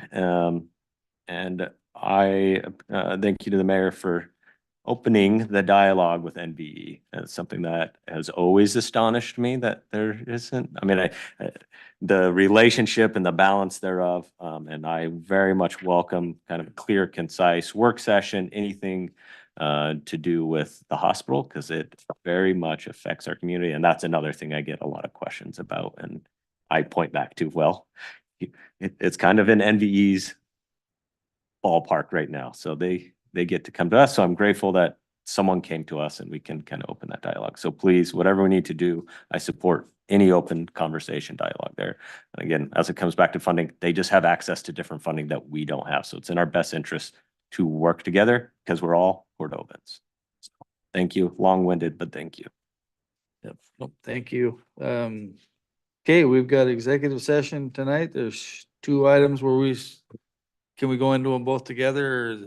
And I thank you to the mayor for opening the dialogue with NBE. It's something that has always astonished me that there isn't. I mean, the relationship and the balance thereof. And I very much welcome kind of a clear, concise work session, anything to do with the hospital, because it very much affects our community. And that's another thing I get a lot of questions about. And I point back to, well, it's kind of in NVE's ballpark right now. So they get to come to us. So I'm grateful that someone came to us and we can kind of open that dialogue. So please, whatever we need to do, I support any open conversation dialogue there. And again, as it comes back to funding, they just have access to different funding that we don't have. So it's in our best interest to work together because we're all Cordovans. So thank you. Long-winded, but thank you.
Yep. Nope, thank you. Okay, we've got executive session tonight. There's 2 items where can we go into them both together, or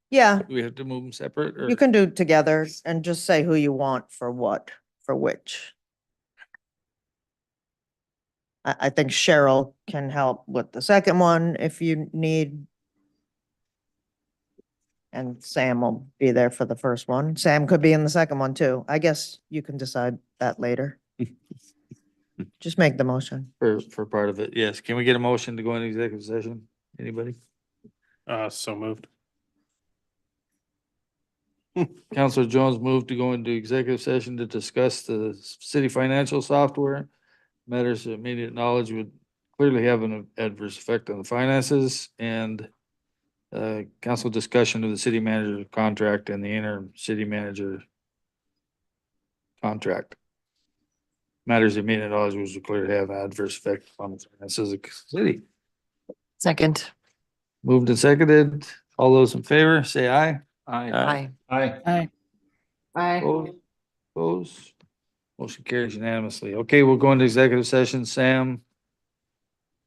Yeah,
do we have to move them separate? Or
you can do it together and just say who you want for what, for which. I think Cheryl can help with the second one if you need. And Sam will be there for the first one. Sam could be in the second one too. I guess you can decide that later. Just make the motion.
for part of it? Yes. Can we get a motion to go into executive session? Anybody?
So moved.
Counselor Jones moved to go into executive session to discuss the city financial software. Matters of immediate knowledge would clearly have an adverse effect on the finances, and council discussion of the city manager contract and the interim city manager contract. Matters of immediate knowledge would clearly have an adverse effect on the finances of the city.
Second.
Moved and seconded. All those in favor, say aye.
Aye.
Aye.
Opposed? Opposed? Motion carries unanimously. Okay, we'll go into executive session. Sam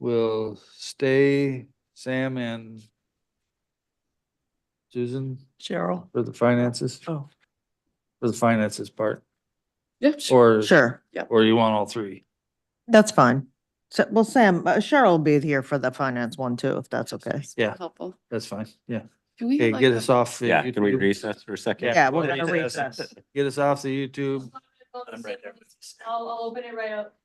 will stay, Sam and Susan
Cheryl.
for the finances.
Oh.
For the finances part,
Yeah, sure.
or,
Sure,
or you want all 3?
that's fine. So, well, Sam, Cheryl will be here for the finance one too, if that's okay.
Yeah.
Helpful.
That's fine, yeah.
Can we
Okay,
have like
get
a-
us off.
Yeah, can we
YouTube.
recess for a second?
Yeah, we're gonna recess.
Get us off the YouTube.
I'm right there with you.
I'll open it right up.